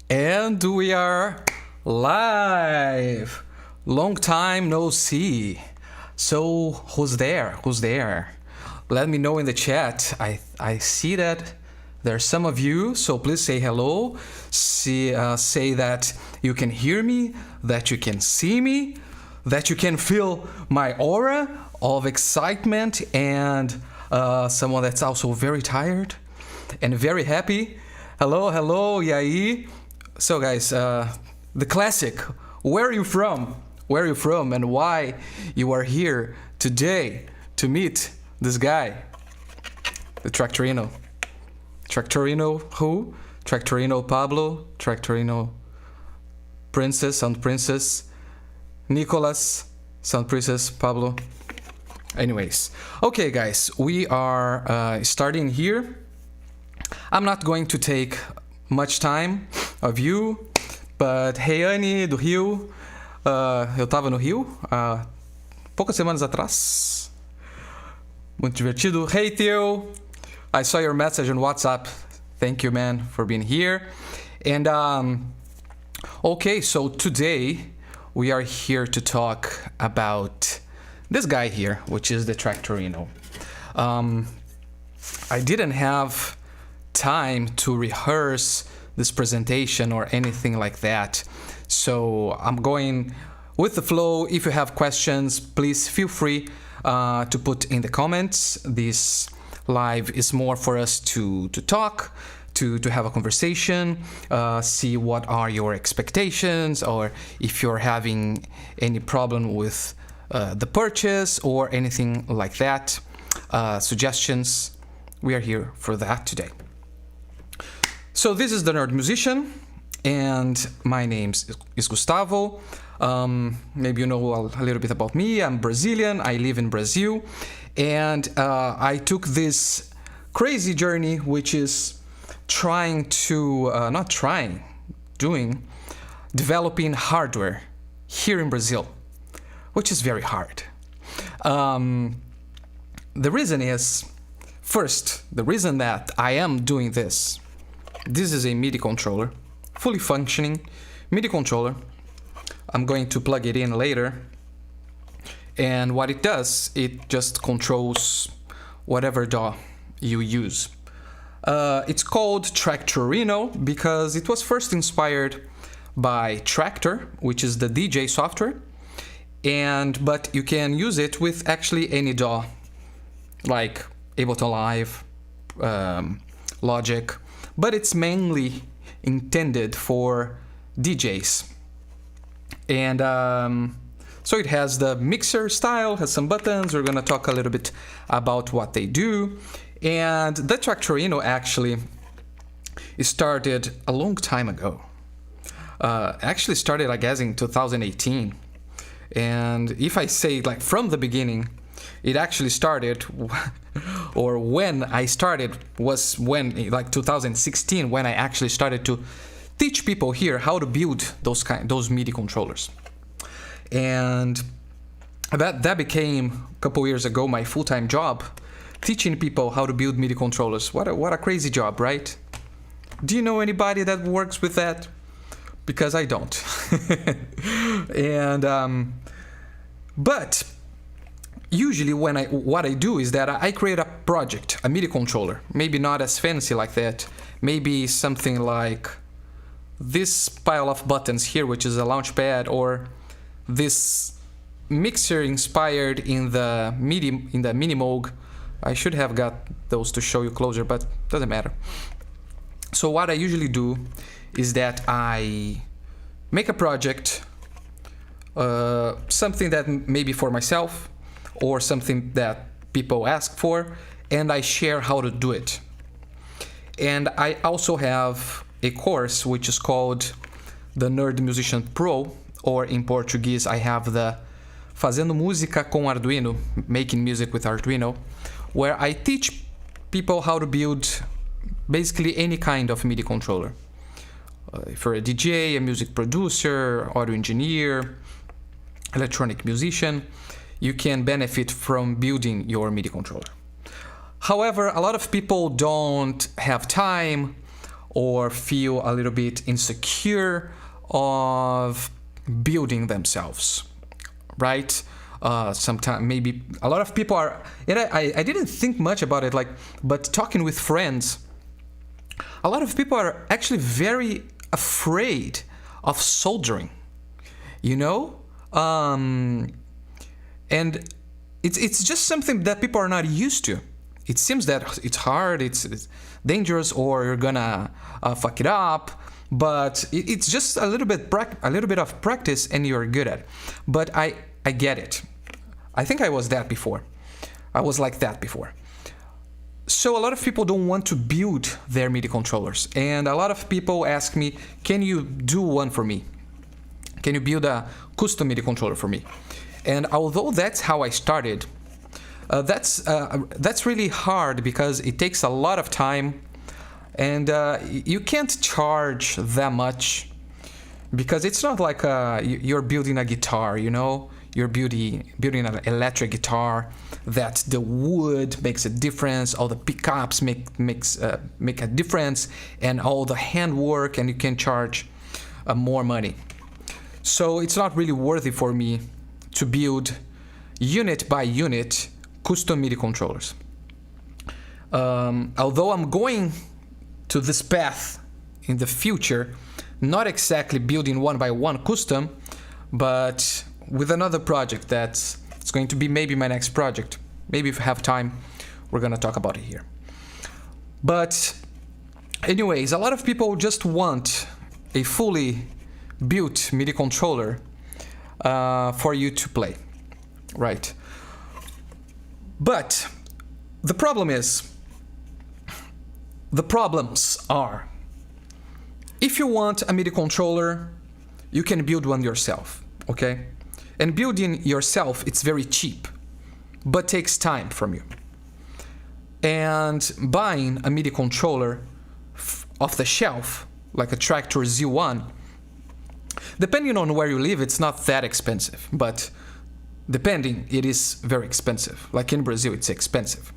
And we are live. Long time no see. So who's there? Who's there? Let me know in the chat. I see that there's some of you, so please say hello. Say that you can hear me, that you can see me, that you can feel my aura of excitement, and someone that's also very tired and very happy. Hello, e aí? So guys, the classic, where are you from? Where are you from and why you are here today to meet this guy? The Traktorino. Traktorino who? Traktorino Pablo, Traktorino Princess, Sound Princess, Nicholas, Sound Princess, Pablo. Anyways, okay guys, we are starting here. I'm not going to take much time of you, but hey Anne do Rio, eu tava no Rio há poucas semanas atrás, muito divertido. Hey Theo, I saw your message on WhatsApp, thank you man for being here. And okay, so today we are here to talk about this guy here, which is the Traktorino. I didn't have time to rehearse this presentation or anything like that, so I'm going with the flow. If you have questions, please feel free to put in the comments. This live is more for us to talk, to have a conversation, see what are your expectations, or if you're having any problem with the purchase or anything like that, suggestions. We are here for that today. So this is the Nerd Musician, and my name is Gustavo. Maybe you know a little bit about me. I'm Brazilian, I live in Brazil, and I took this crazy journey, which is developing hardware here in Brazil, which is very hard. The reason is, first, the reason that I am doing this is a MIDI controller, fully functioning MIDI controller. I'm going to plug it in later. And what it does, it just controls whatever DAW you use. It's called Traktorino because it was first inspired by Traktor, which is the DJ software. But you can use it with actually any DAW, like Ableton Live, Logic, but it's mainly intended for DJs. And so it has the mixer style, has some buttons. We're gonna talk a little bit about what they do. And the Traktorino actually started a long time ago. Actually started, I guess, in 2018. And if I say like from the beginning, it actually started, or when I started was when, like 2016, when I actually started to teach people here how to build those MIDI controllers. And that became a couple years ago my full-time job, teaching people how to build MIDI controllers. What a crazy job, right? Do you know anybody that works with that? Because I don't. And but usually what I do is that I create a project, a MIDI controller, maybe not as fancy like that, maybe something like this pile of buttons here, which is a launch pad, or this mixer inspired in the Minimoog. I should have got those to show you closer, but doesn't matter. So what I usually do is that I make a project, something that maybe for myself or something that people ask for, and I share how to do it. And I also have a course which is called the Nerd Musician Pro, or in Portuguese I have the Fazendo Música com Arduino, making music with Arduino, where I teach people how to build basically any kind of MIDI controller. If you're a DJ, a music producer, audio engineer, electronic musician, you can benefit from building your MIDI controller. However, a lot of people don't have time or feel a little bit insecure of building themselves, right? Sometimes maybe a lot of people are, and I didn't think much about it, like, but talking with friends, a lot of people are actually very afraid of soldering, you know? And it's just something that people are not used to. It seems that it's hard, it's dangerous, or you're gonna fuck it up. But it's just a little bit of practice, and you're good at it. But I get it. I think I was that before. I was like that before. So a lot of people don't want to build their MIDI controllers, and a lot of people ask me, "Can you do one for me? Can you build a custom MIDI controller for me?" And although that's how I started, that's really hard because it takes a lot of time, and you can't charge that much because it's not like you're building a guitar, you know? You're building an electric guitar that the wood makes a difference, all the pickups make a difference, and all the handwork, and you can charge more money. So it's not really worthy for me to build unit by unit custom MIDI controllers. Although I'm going to this path in the future, not exactly building one by one custom, but with another project it's going to be maybe my next project. Maybe if I have time, we're gonna talk about it here. But anyways, a lot of people just want a fully built MIDI controller for you to play, right? But the problems are, if you want a MIDI controller, you can build one yourself, okay? And building yourself, it's very cheap, but takes time from you. And buying a MIDI controller off the shelf, like a Traktor Z1, depending on where you live, it's not that expensive, but depending, it is very expensive. Like in Brazil, it's expensive.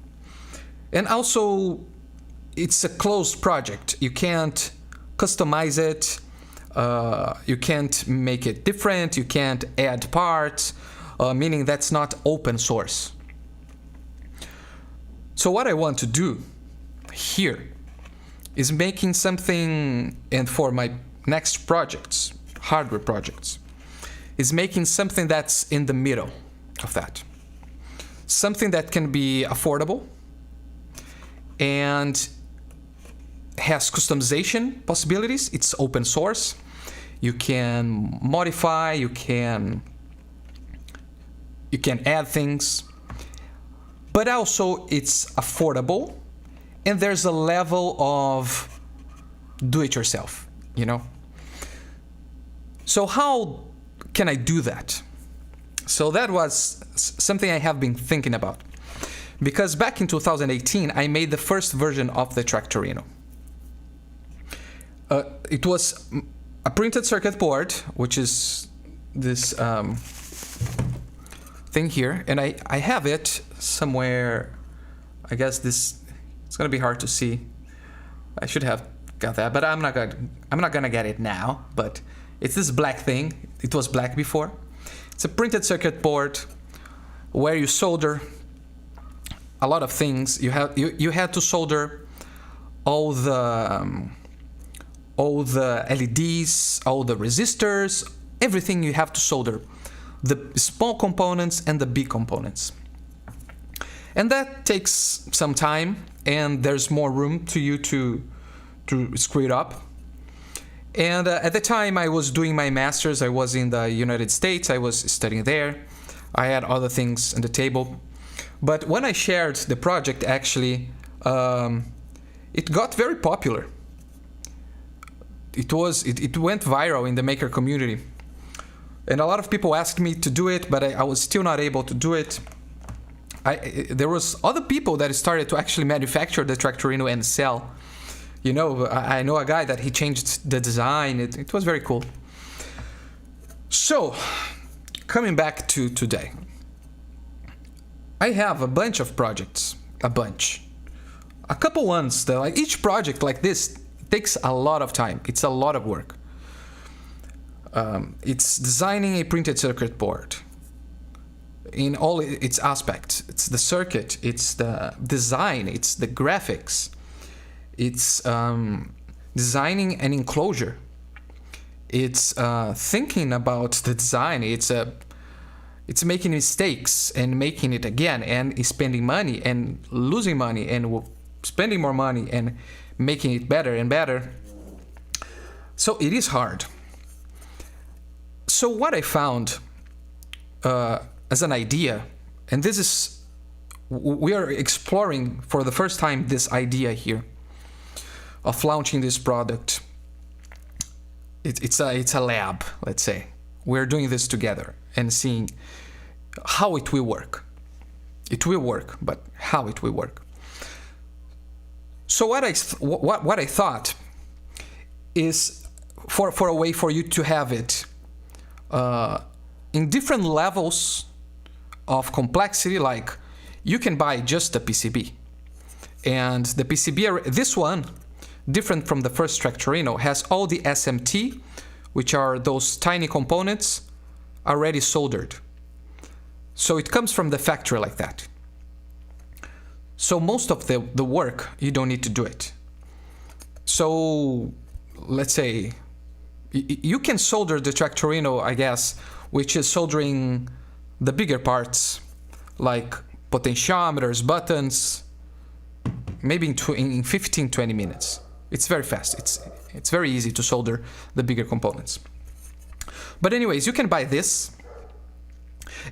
And also, it's a closed project. You can't customize it. You can't make it different. You can't add parts, meaning that's not open source. So what I want to do here is making something, and for my next projects, hardware projects, is making something that's in the middle of that. Something that can be affordable and has customization possibilities. It's open source. You can modify, you can add things, but also it's affordable, and there's a level of do-it-yourself, you know? So how can I do that? So that was something I have been thinking about, because back in 2018, I made the first version of the Traktorino. It was a printed circuit board, which is this thing here, and I have it somewhere. I guess it's gonna be hard to see. I should have got that, but I'm not gonna get it now. But it's this black thing. It was black before. It's a printed circuit board where you solder a lot of things. You had to solder all the LEDs, all the resistors, everything you have to solder. The small components and the big components. And that takes some time, and there's more room to you to screw it up. And at the time I was doing my master's, I was in the United States, I was studying there. I had other things on the table. But when I shared the project, actually, it got very popular. It went viral in the maker community. And a lot of people asked me to do it, but I was still not able to do it. There was other people that started to actually manufacture the Traktorino and sell. You know, I know a guy that he changed the design. It was very cool. So, coming back to today. I have a bunch of projects. A couple ones that, like, each project like this Takes a lot of time. It's a lot of work. It's designing a printed circuit board in all its aspects. It's the circuit, it's the design, it's the graphics, it's designing an enclosure, it's thinking about the design, it's making mistakes and making it again, and spending money and losing money and spending more money and making it better and better. So it is hard. So what I found as an idea, and this is, we are exploring for the first time this idea here of launching this product. It's a lab, let's say. We're doing this together and seeing how it will work. It will work, but how it will work. So what I thought is for a way for you to have it in different levels of complexity. Like, you can buy just a PCB, and the PCB, this one, different from the first Traktorino, has all the SMT, which are those tiny components already soldered. So it comes from the factory like that. So most of the work, you don't need to do it. So let's say you can solder the Traktorino, I guess, which is soldering the bigger parts, like potentiometers, buttons, maybe in 15-20 minutes. It's very fast. It's very easy to solder the bigger components. But anyways, you can buy this,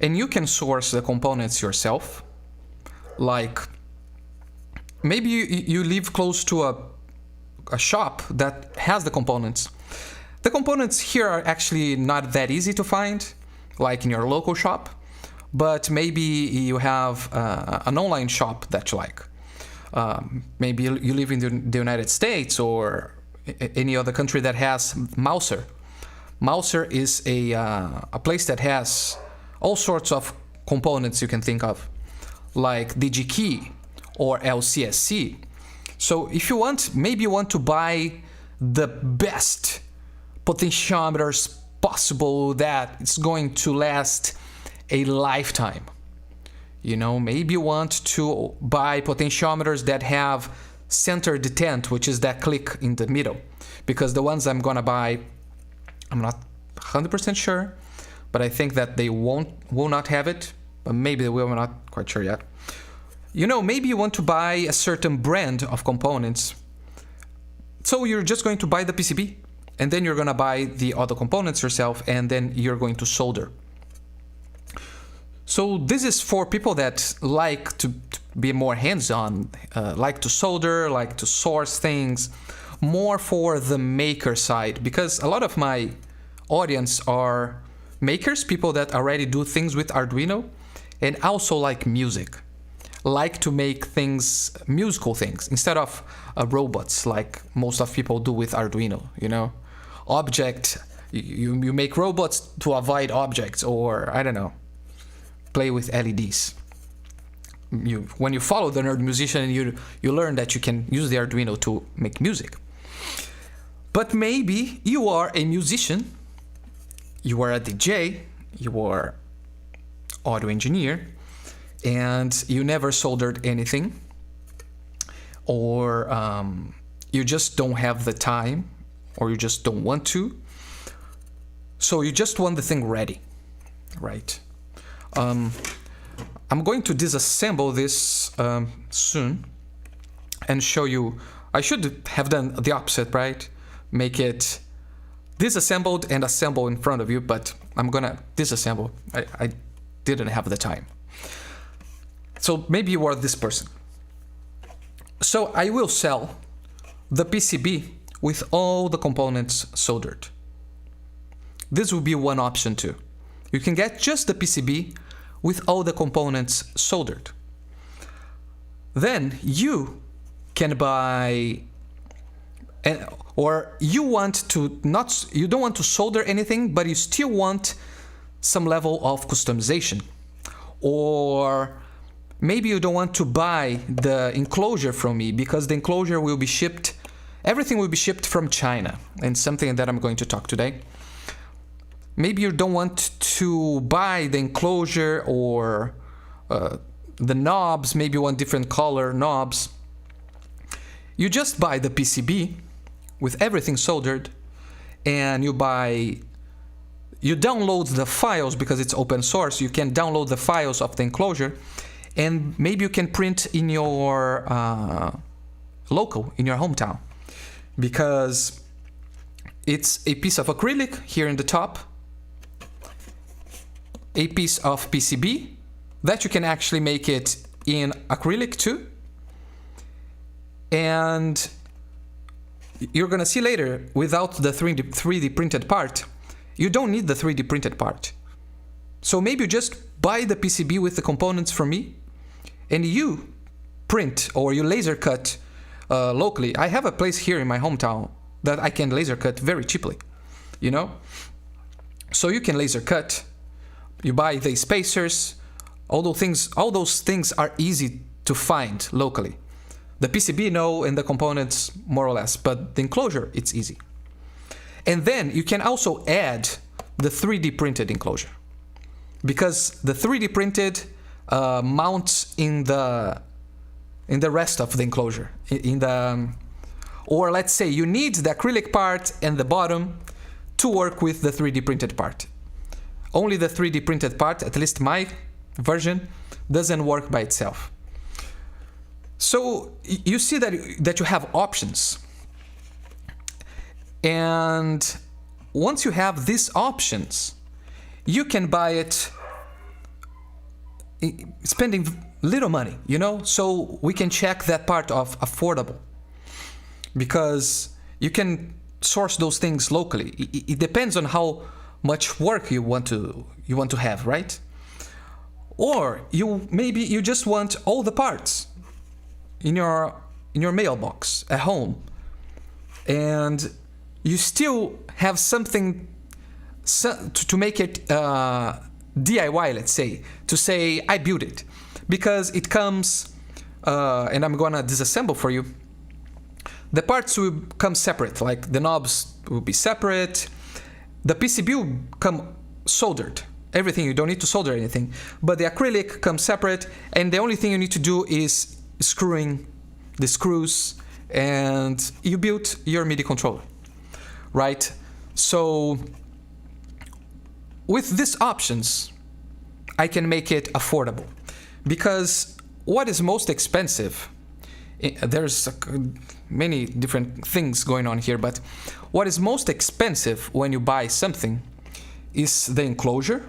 and you can source the components yourself. Like, maybe you live close to a shop that has the components. The components here are actually not that easy to find, like in your local shop, but maybe you have an online shop that you like. Maybe you live in the United States or any other country that has Mouser. Mouser is a place that has all sorts of components you can think of, like DJing or LCSC. So if you want, maybe you want to buy the best potentiometers possible that it's going to last a lifetime. You know, maybe you want to buy potentiometers that have center detent, which is that click in the middle, because the ones I'm gonna buy, I'm not 100% sure, but I think that they will not have it, but maybe they will. I'm not quite sure yet. You know, maybe you want to buy a certain brand of components, so you're just going to buy the PCB, and then you're gonna buy the other components yourself, and then you're going to solder. So this is for people that like to be more hands-on, like to solder, like to source things, more for the maker side, because a lot of my audience are makers, people that already do things with Arduino, and also like music, like to make things, musical things, instead of robots like most of people do with Arduino, you know? Object, you make robots to avoid objects, or I don't know, play with LEDs. When you follow the nerd musician, you learn that you can use the Arduino to make music. But maybe you are a musician, you are a DJ, you are audio engineer, and you never soldered anything, or you just don't have the time, or you just don't want to. So you just want the thing ready, right? I'm going to disassemble this soon and show you. I should have done the opposite, right? Make it disassembled and assemble in front of you, but I'm gonna disassemble. I didn't have the time. So maybe you are this person. So I will sell the PCB with all the components soldered. This will be one option too. You can get just the PCB with all the components soldered. Then you can buy, or you don't want to solder anything, but you still want some level of customization. Or maybe you don't want to buy the enclosure from me, because the enclosure will be shipped everything will be shipped from China, and something that I'm going to talk today. Maybe you don't want to buy the enclosure or the knobs, maybe you want different color knobs. You just buy the PCB with everything soldered, and you download the files because it's open source. You can download the files of the enclosure, and maybe you can print in your local, in your hometown, because it's a piece of acrylic here in the top, a piece of PCB that you can actually make it in acrylic too, and you're gonna see later, without the 3D printed part, you don't need the 3D printed part. So maybe you just buy the PCB with the components from me, and you print or you laser cut locally. I have a place here in my hometown that I can laser cut very cheaply, you know? So you can laser cut, you buy the spacers, all those things are easy to find locally. The PCB, no, and the components more or less, but the enclosure, it's easy. And then you can also add the 3D printed enclosure, because the 3D printed mounts in the rest of the enclosure, or let's say you need the acrylic part and the bottom to work with the 3D printed part. Only the 3D printed part, at least my version, doesn't work by itself. So you see that you have options. And once you have these options, you can buy it spending little money, you know? So we can check that part of affordable, because you can source those things locally. It depends on how much work you want to have, right? Or maybe you just want all the parts in your mailbox at home, and you still have something to make it DIY, let's say, to say I built it, because it comes and I'm gonna disassemble for you. The parts will come separate, like the knobs will be separate, the PCB will come soldered, everything, you don't need to solder anything, but the acrylic comes separate, and the only thing you need to do is screwing the screws, and you built your MIDI controller, right? So with these options, I can make it affordable, because what is most expensive, there's many different things going on here, but what is most expensive when you buy something is the enclosure,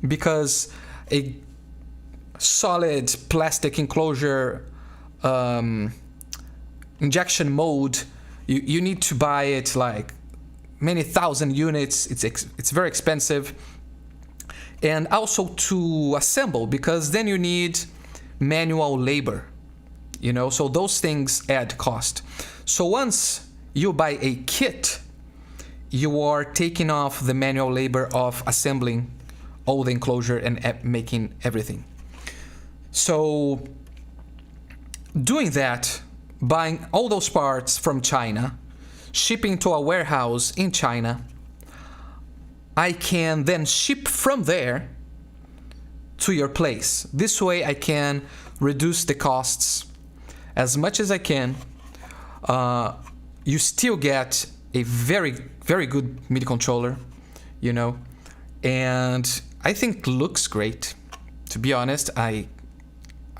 because a solid plastic enclosure, injection mold, you need to buy it like many thousand units. It's very expensive, and also to assemble, because then you need manual labor, you know, so those things add cost. So once you buy a kit, you are taking off the manual labor of assembling all the enclosure and making everything. So doing that, buying all those parts from China, shipping to a warehouse in China, I can then ship from there to your place. This way I can reduce the costs as much as I can. You still get a very, very good MIDI controller, you know, and I think looks great. To be honest, I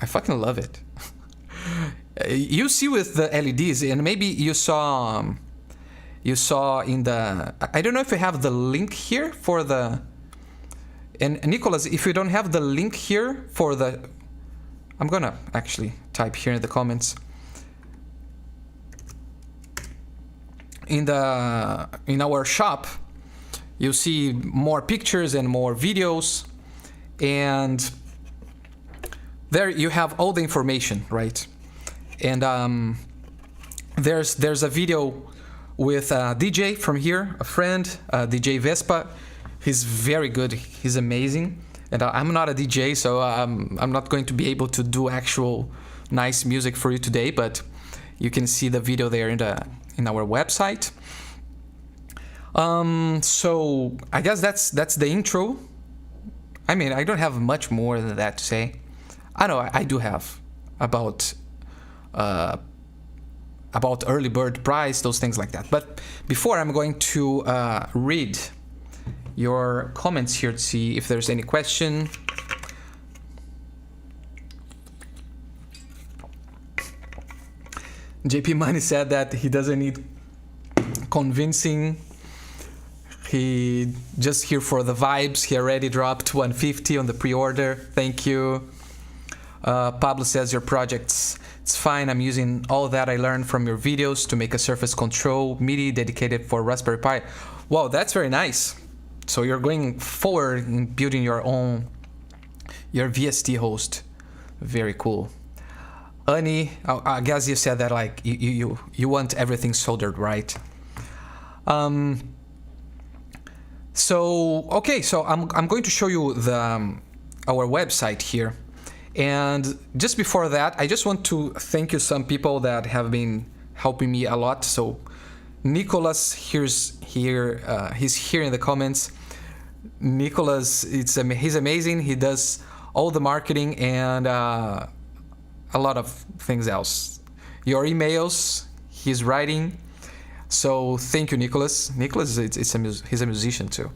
fucking love it. You see with the LEDs, and maybe you saw in the, I don't know if you have the link here for the, and Nicholas, if you don't have the link here for the, I'm gonna actually type here in the comments. In our shop, you'll see more pictures and more videos, and there you have all the information, right? And there's a video with a DJ from here, a friend, DJ Vespa. He's very good. He's amazing. And I'm not a DJ, so I'm not going to be able to do actual nice music for you today. But you can see the video there in in our website. So I guess that's the intro. I mean, I don't have much more than that to say. I know I do have about early bird price, those things like that. But before, I'm going to read your comments here to see if there's any question. JP Money said that he doesn't need convincing. He just here for the vibes. He already dropped 150 on the pre-order. Thank you. Pablo says your projects, it's fine. I'm using all that I learned from your videos to make a surface control MIDI dedicated for Raspberry Pi. Wow, that's very nice. So you're going forward in building your VST host. Very cool. Annie, I guess you said that like you want everything soldered, right? So okay, so I'm going to show you our website here, and just before that, I just want to thank you some people that have been helping me a lot. So Nicholas, he's here in the comments. Nicholas, he's amazing. He does all the marketing and a lot of things else. Your emails, he's writing. So thank you, Nicholas. Nicholas, he's a musician too.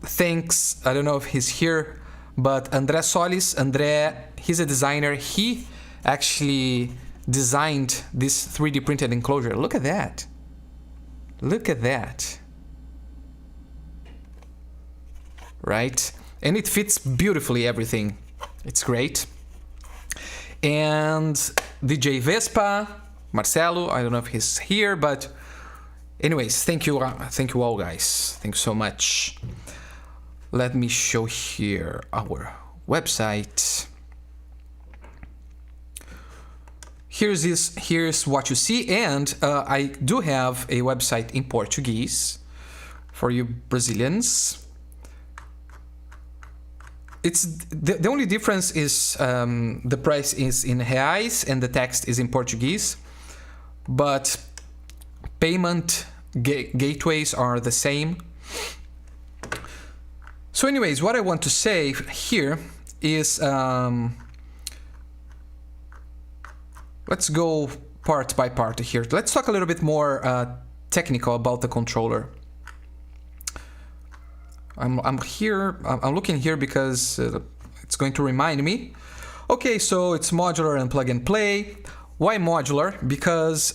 Thanks. I don't know if he's here, but André Solis. André, he's a designer. He actually designed this 3D printed enclosure. Look at that. Look at that. Right? And it fits beautifully, everything. It's great. And DJ Vespa, Marcelo, I don't know if he's here, but anyways, thank you all, guys. Thanks so much. Let me show here our website. Here's what you see, and I do have a website in Portuguese for you Brazilians. It's the only difference is the price is in reais and the text is in Portuguese, but payment gateways are the same. So anyways, what I want to say here is let's go part by part here. Let's talk a little bit more technical about the controller. I'm looking here because it's going to remind me. Okay, so it's modular and plug and play. Why modular? Because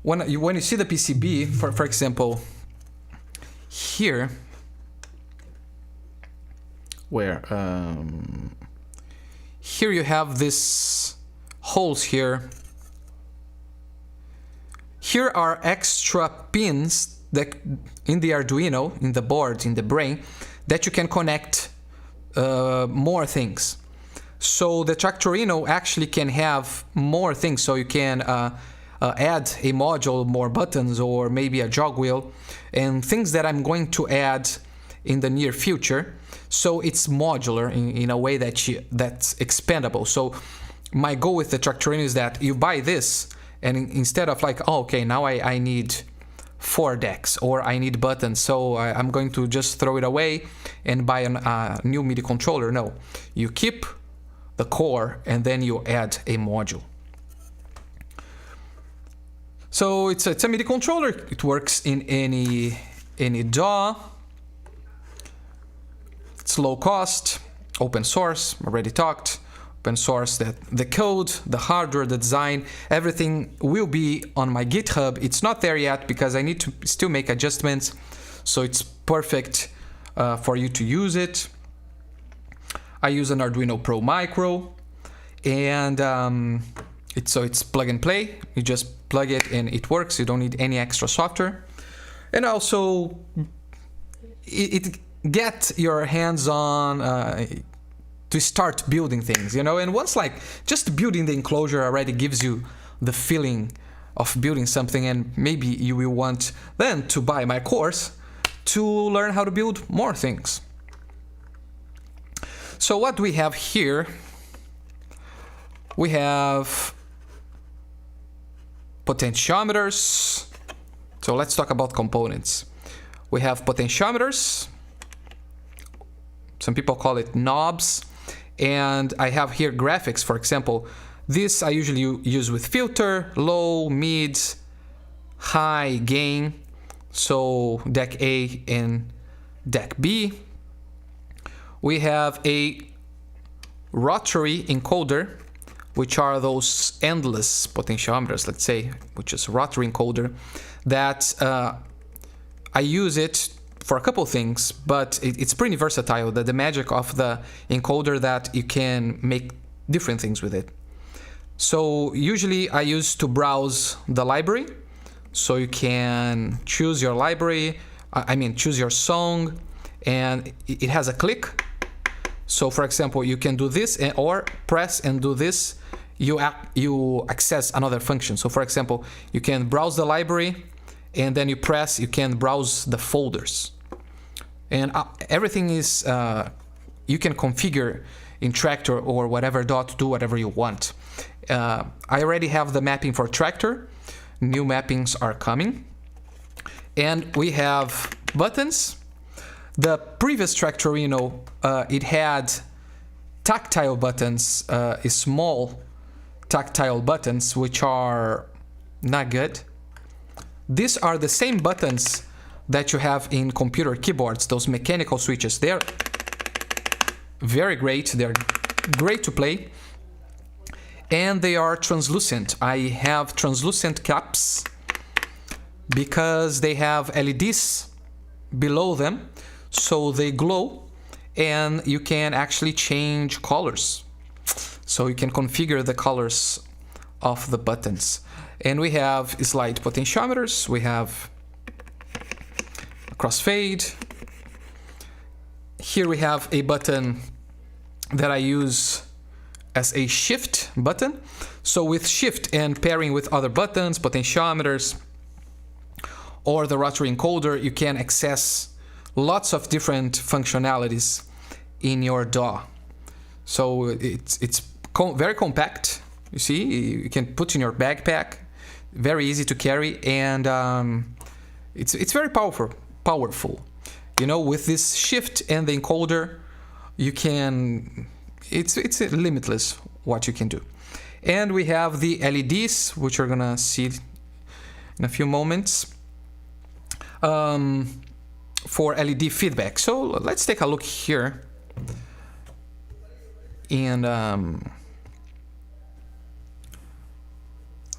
when you see the PCB, for example, here, here you have this holes here. Here are extra pins that in the Arduino, in the board, in the brain, that you can connect more things. So the Traktorino actually can have more things. So you can add a module, more buttons, or maybe a jog wheel, and things that I'm going to add in the near future. So it's modular in a way that's expandable. So my goal with the Traktorino is that you buy this, and instead of like, oh, okay, now I need 4 decks or I need buttons, so I'm going to just throw it away and buy a new MIDI controller. No, you keep the core and then you add a module. So it's a MIDI controller. It works in any DAW. It's low cost, open source. Already talked. Open source, that the code, the hardware, the design, everything will be on my GitHub. It's not there yet because I need to still make adjustments, so it's perfect for you to use it. I use an Arduino Pro Micro, and it's plug and play. You just plug it and it works. You don't need any extra software, and also it get your hands on to start building things, and once like just building the enclosure already gives you the feeling of building something, and maybe you will want then to buy my course to learn how to build more things. So what do we have here? We have potentiometers. So let's talk about components. We have potentiometers. Some people call it knobs. And I have here graphics, for example. This I usually use with filter, low, mid, high, gain. So deck A and deck B. We have a rotary encoder, which are those endless potentiometers, let's say, which is rotary encoder, that I use it for a couple things, but it's pretty versatile. The magic of the encoder that you can make different things with it. So usually I use to browse the library. So you can choose your library, choose your song, and it has a click. So for example, you can do this or press and do this. You access another function. So for example, you can browse the library, and then you press, you can browse the folders. And everything is, you can configure in Traktor or whatever to do whatever you want. I already have the mapping for Traktor. New mappings are coming. And we have buttons. The previous Traktorino, it had tactile buttons, small tactile buttons, which are not good. These are the same buttons that you have in computer keyboards, those mechanical switches. They're very great. They're great to play. And they are translucent. I have translucent caps because they have LEDs below them, so they glow, and you can actually change colors. So you can configure the colors of the buttons. And we have slide potentiometers, we have crossfade. Here we have a button that I use as a shift button. So with shift and pairing with other buttons, potentiometers, or the rotary encoder, you can access lots of different functionalities in your DAW. So it's very compact. You see, you can put in your backpack, very easy to carry, and it's very powerful. You know, with this shift and the encoder, you can, it's limitless what you can do. And we have the LEDs, which we're gonna see in a few moments, for LED feedback. So let's take a look here. And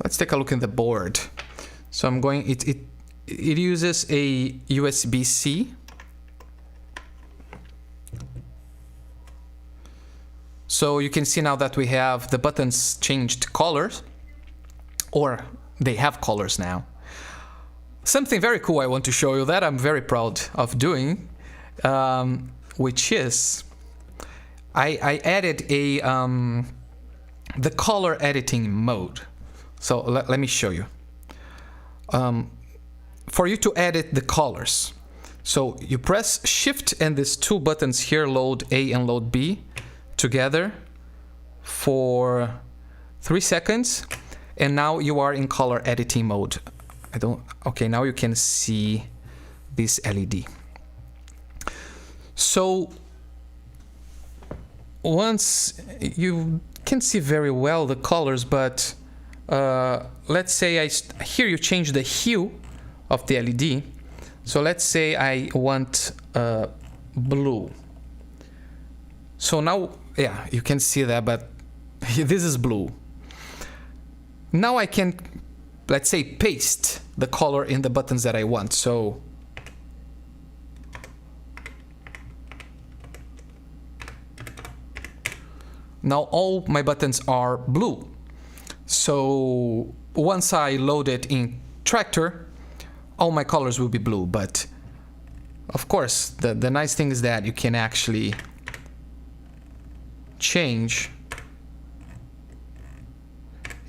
let's take a look in the board. So I'm going, it uses a USB-C. So you can see now that we have the buttons changed colors, or they have colors now. Something very cool I want to show you that I'm very proud of doing, which is I added a the color editing mode. So let me show you. For you to edit the colors, so you press Shift and these two buttons here, load A and load B, together for 3 seconds, and now you are in color editing mode. Okay, now you can see this LED. So once you can see very well the colors, but let's say here you change the hue of the LED. So let's say I want blue. So now, yeah, you can see that, but this is blue. Now I can, let's say, paste the color in the buttons that I want. So now all my buttons are blue. So once I load it in Traktor, all my colors will be blue. But of course, the nice thing is that you can actually change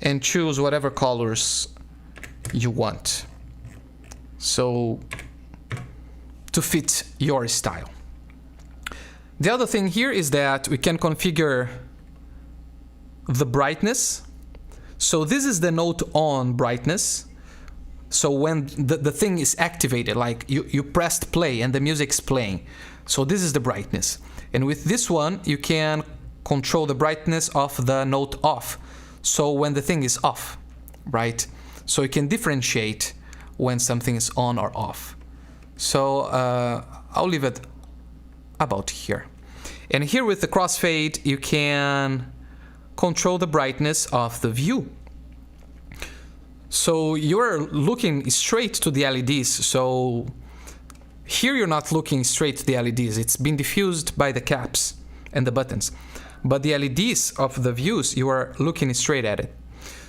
and choose whatever colors you want, so to fit your style. The other thing here is that we can configure the brightness. So this is the note on brightness. So when the thing is activated, like you pressed play and the music's playing. So this is the brightness. And with this one, you can control the brightness of the note off. So when the thing is off, right? So you can differentiate when something is on or off. So I'll leave it about here. And here with the crossfade, you can control the brightness of the view. So you're looking straight to the LEDs. So here you're not looking straight to the LEDs. It's been diffused by the caps and the buttons. But the LEDs of the views, you are looking straight at it.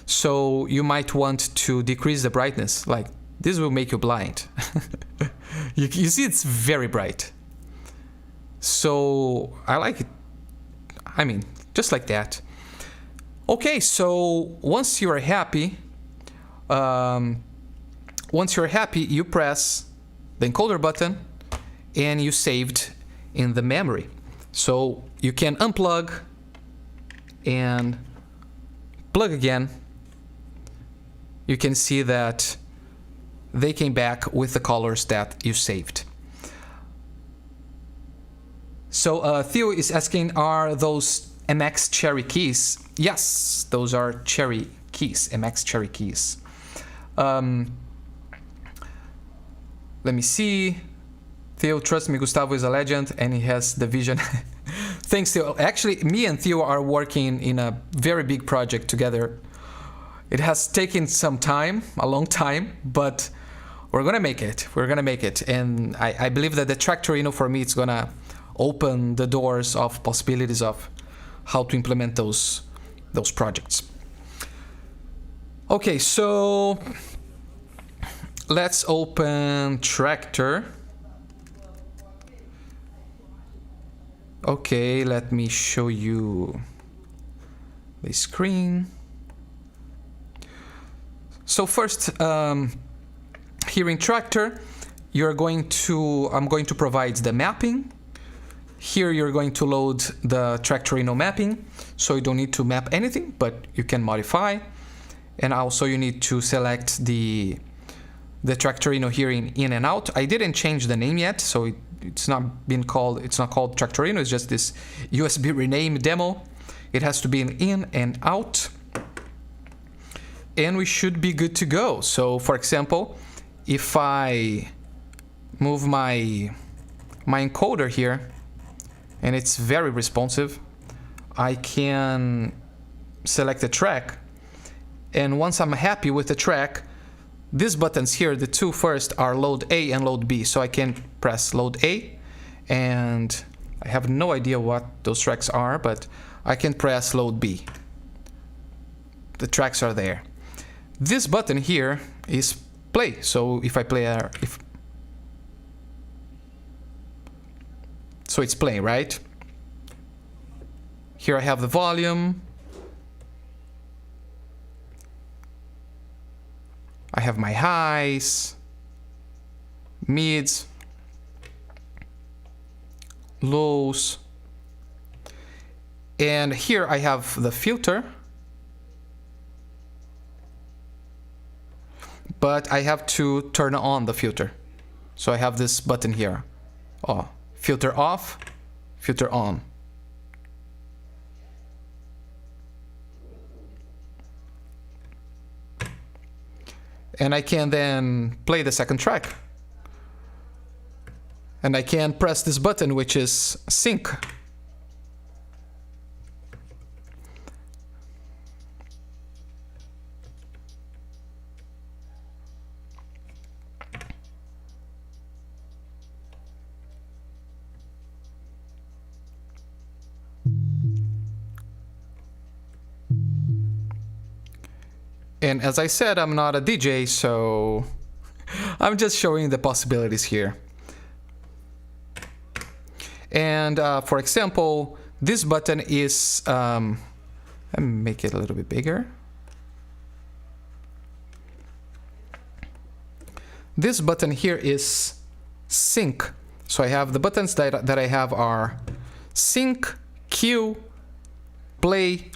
So you might want to decrease the brightness. Like, this will make you blind. you see it's very bright. So I like it. I mean, just like that. Okay, so once you're happy, you press the encoder button and you saved in the memory. So you can unplug and plug again. You can see that they came back with the colors that you saved. So Theo is asking, are those MX Cherry keys? Yes, those are Cherry keys, MX Cherry keys. Let me see. Theo, trust me, Gustavo is a legend and he has the vision. Thanks, Theo. Actually, me and Theo are working in a very big project together. It has taken some time, a long time, but we're gonna make it. We're gonna make it. And I believe that the Traktorino, for me, it's gonna open the doors of possibilities of how to implement those projects. Okay, so let's open Traktor. Okay, let me show you the screen. So first, here in Traktor, I'm going to provide the mapping. Here you're going to load the Traktorino mapping, so you don't need to map anything, but you can modify. And also you need to select the Traktorino here in and out. I didn't change the name yet, so it's not called Traktorino, it's just this USB rename demo. It has to be in and out. And we should be good to go. So for example, if I move my encoder here, and it's very responsive, I can select a track. And once I'm happy with the track, these buttons here, the two first, are load A and load B. So I can press load A, and I have no idea what those tracks are, but I can press load B. The tracks are there. This button here is play. So if I play so it's playing, right? Here I have the volume. I have my highs, mids, lows. And here I have the filter. But I have to turn on the filter. So I have this button here. Oh, filter off, filter on. And I can then play the second track. And I can press this button, which is sync. And as I said, I'm not a DJ, so I'm just showing the possibilities here. And for example, this button is, let me make it a little bit bigger. This button here is sync. So I have the buttons that I have are sync, cue, play,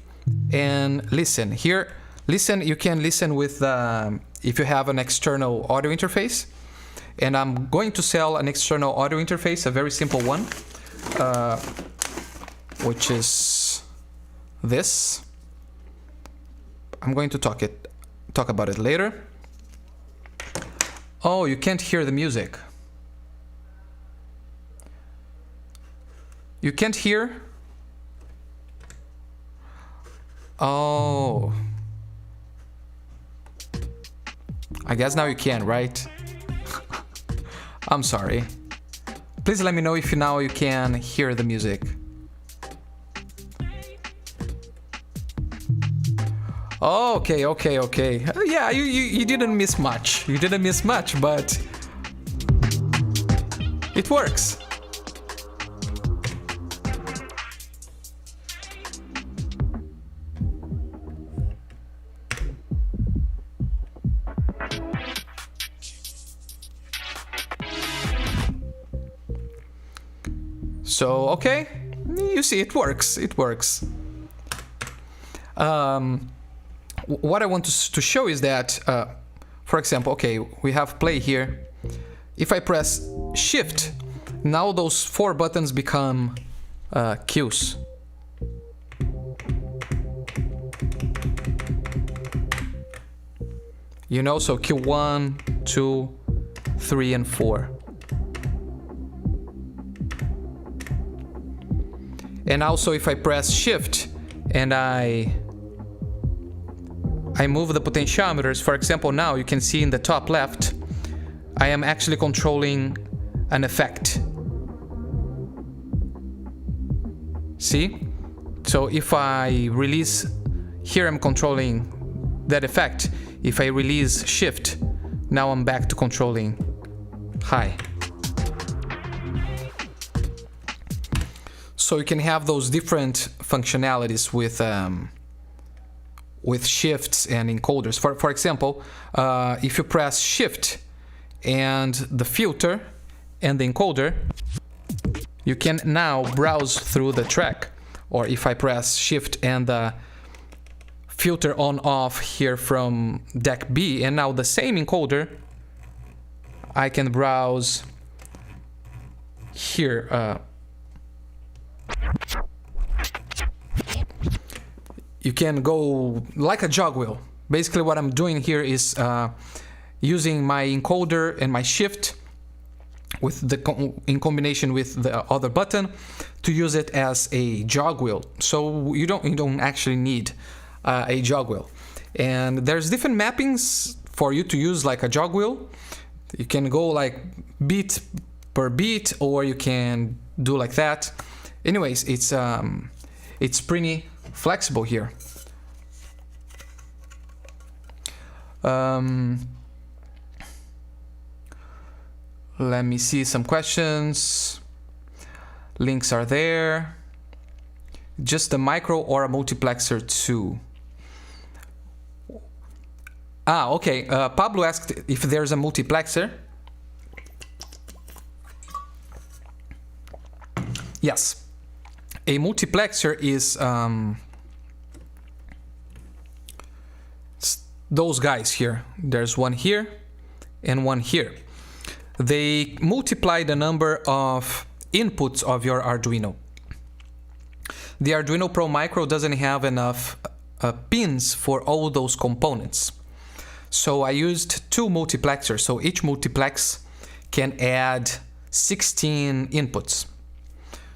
and listen. Here, Listen, you can listen with if you have an external audio interface. And I'm going to sell an external audio interface, a very simple one, which is this. I'm going to talk about it later. Oh, you can't hear the music. You can't hear? Oh. I guess now you can, right? I'm sorry. Please let me know if now you can hear the music. Okay. Yeah, you didn't miss much. You didn't miss much, but it works. So, okay, you see, it works. It works. What I want to show is that, for example, okay, we have play here. If I press shift, now those 4 buttons become cues. You know, so cue 1, 2, 3, and 4. And also if I press shift and I move the potentiometers, for example, now you can see in the top left, I am actually controlling an effect. See? So if I release, here I'm controlling that effect. If I release shift, now I'm back to controlling high. So you can have those different functionalities with shifts and encoders. For example, if you press shift and the filter and the encoder, you can now browse through the track. Or if I press shift and the filter on off here from deck B, and now the same encoder, I can browse here. You can go like a jog wheel. Basically what I'm doing here is using my encoder and my shift with in combination with the other button to use it as a jog wheel. So you don't actually need a jog wheel. And there's different mappings for you to use like a jog wheel. You can go like beat per beat, or you can do like that. Anyways, it's pretty flexible here. Let me see some questions. Links are there. Just a micro or a multiplexer too? Okay. Pablo asked if there's a multiplexer. Yes. A multiplexer is those guys here. There's one here and one here. They multiply the number of inputs of your Arduino. The Arduino Pro Micro doesn't have enough pins for all those components. So I used 2 multiplexers. So each multiplex can add 16 inputs.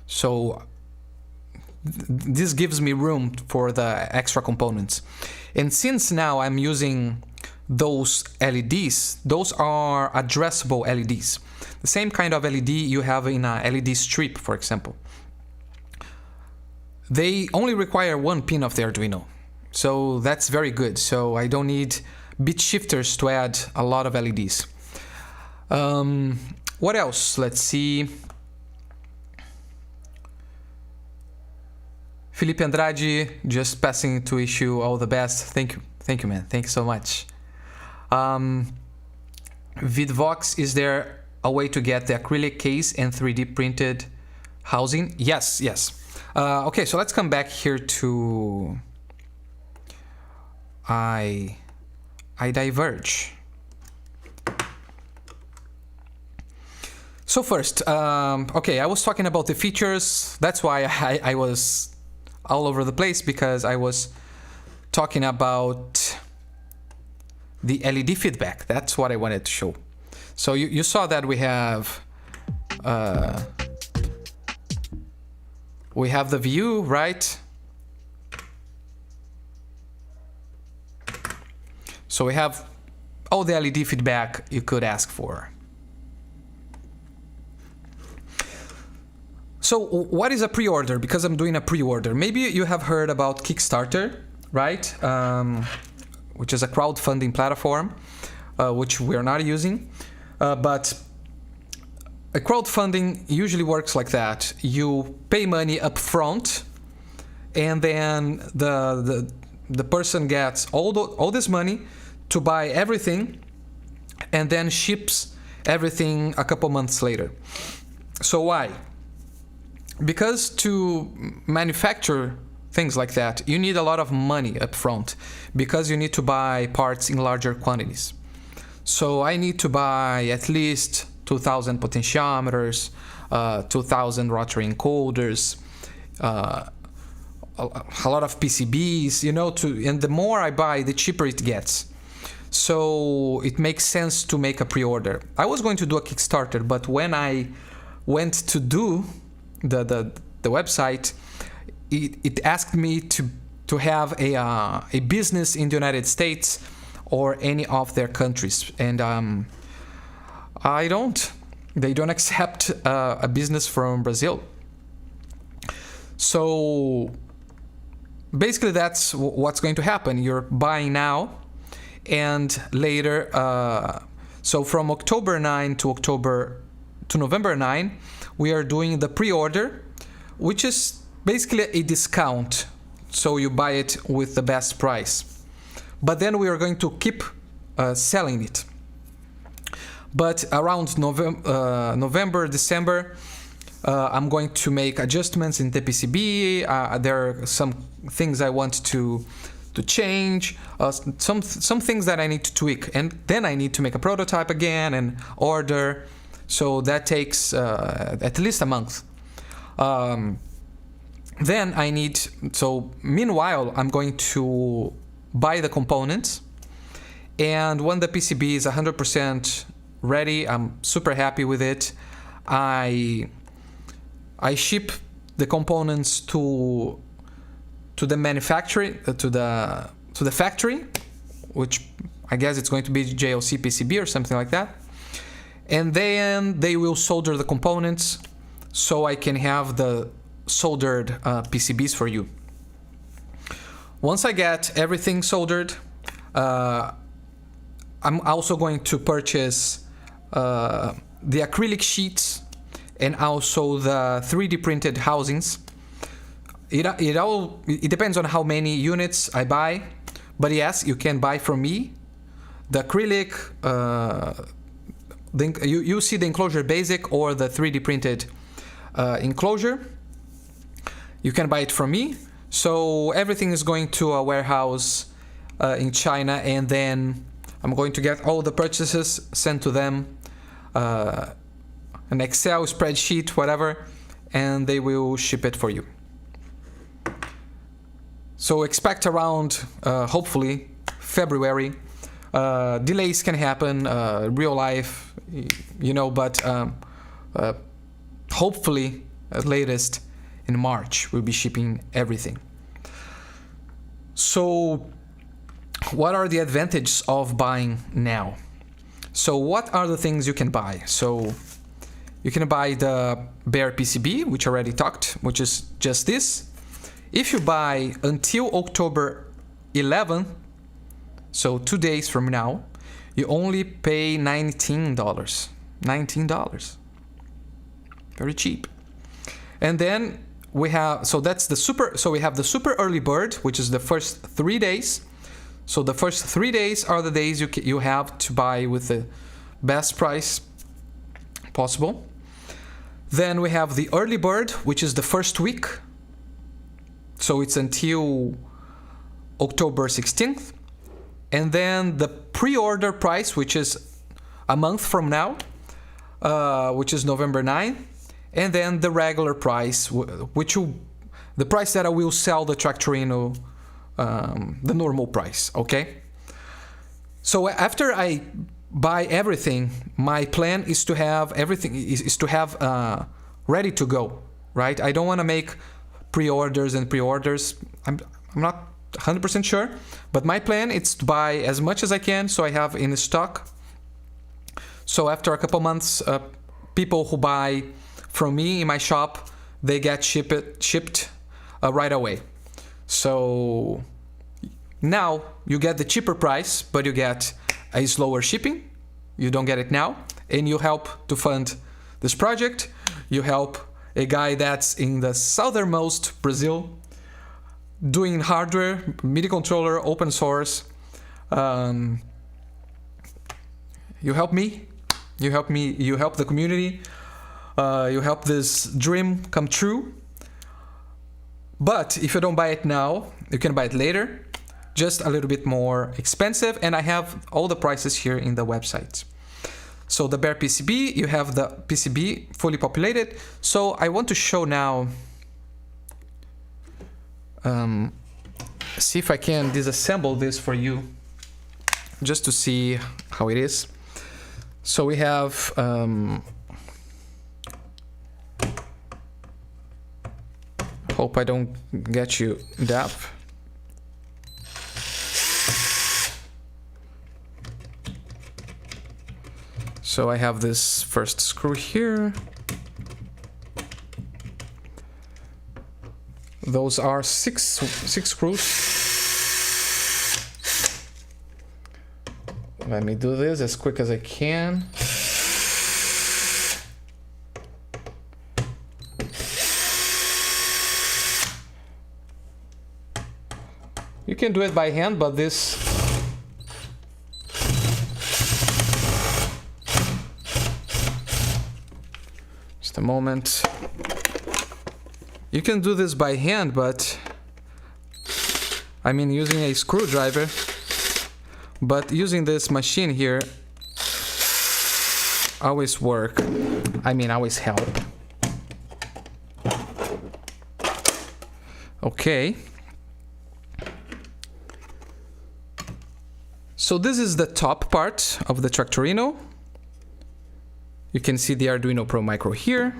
So this gives me room for the extra components. And since now I'm using those LEDs, those are addressable LEDs. The same kind of LED you have in a LED strip, for example. They only require 1 pin of the Arduino. So that's very good. So I don't need bit shifters to add a lot of LEDs. What else? Let's see. Felipe Andrade, just passing to wish you all the best. Thank you, man. Thank you so much. Vidvox, is there a way to get the acrylic case and 3D printed housing? Yes. Okay, so let's come back here to I diverge. So first, okay, I was talking about the features. That's why I was all over the place, because I was talking about the LED feedback. That's what I wanted to show. So you saw that we have the view, right? So we have all the LED feedback you could ask for. So what is a pre-order? Because I'm doing a pre-order. Maybe you have heard about Kickstarter, right? Which is a crowdfunding platform, which we're not using. But a crowdfunding usually works like that. You pay money up front, and then the person gets all this money to buy everything, and then ships everything a couple months later. So why? Because to manufacture things like that, you need a lot of money up front, because you need to buy parts in larger quantities. So I need to buy at least 2,000 potentiometers, 2,000 rotary encoders, a lot of PCBs, you know, and the more I buy, the cheaper it gets. So it makes sense to make a pre-order. I was going to do a Kickstarter, but when I went to do the website, it asked me to have a business in the United States or any of their countries, and I don't. They don't accept a business from Brazil. So basically, that's what's going to happen. You're buying now, and later. So from October 9 to November 9, we are doing the pre-order, which is basically a discount. So you buy it with the best price. But then we are going to keep selling it. But around November, December, I'm going to make adjustments in the PCB. There are some things I want to change, some things that I need to tweak, and then I need to make a prototype again and order. So that takes at least a month. Then I need. So meanwhile, I'm going to buy the components, and when the PCB is 100% ready, I'm super happy with it. I ship the components to the manufacturing, to the factory, which I guess it's going to be JLC PCB or something like that. And then they will solder the components, so I can have the soldered PCBs for you. Once I get everything soldered, I'm also going to purchase the acrylic sheets and also the 3D printed housings. It depends on how many units I buy, but yes, you can buy from me the acrylic. You see the enclosure basic or the 3D printed enclosure. You can buy it from me. So everything is going to a warehouse in China, and then I'm going to get all the purchases sent to them, an Excel spreadsheet, whatever, and they will ship it for you. So expect around, hopefully, February. Delays can happen, real life, you know, but hopefully, at latest, in March, we'll be shipping everything. So what are the advantages of buying now? So what are the things you can buy? So you can buy the bare PCB, which I already talked, which is just this. If you buy until October 11, so 2 days from now, you only pay $19. $19. Very cheap. And then we have, so that's the super, so we have the super early bird, which is the first 3 days. So the first 3 days are the days you have to buy with the best price possible. Then we have the early bird, which is the first week. So it's until October 16th. and then the pre-order price, which is a month from now, which is November 9, and then the regular price, the price that I will sell the Traktorino, the normal price, okay? So after I buy everything, my plan is to have everything ready to go, right? I don't want to make pre-orders and pre-orders. I'm not 100% sure, but my plan is to buy as much as I can so I have in stock. So after a couple months, people who buy from me in my shop, they get shipped right away. So now you get the cheaper price, but you get a slower shipping. You don't get it now, and you help to fund this project. You help a guy that's in the southernmost Brazil doing hardware, MIDI controller, open source. You help me. You help me. You help the community. You help this dream come true. But if you don't buy it now, you can buy it later. Just a little bit more expensive, and I have all the prices here in the website. So the bare PCB, you have the PCB fully populated. So I want to show now, see if I can disassemble this for you, just to see how it is. So we have hope I don't get you deaf. So I have this first screw here. Those are six screws. Let me do this as quick as I can. You can do it by hand, but this just a moment. You can do this by hand, but I mean using a screwdriver, but using this machine here always work. I mean always help. Okay. So this is the top part of the Traktorino. You can see the Arduino Pro Micro here.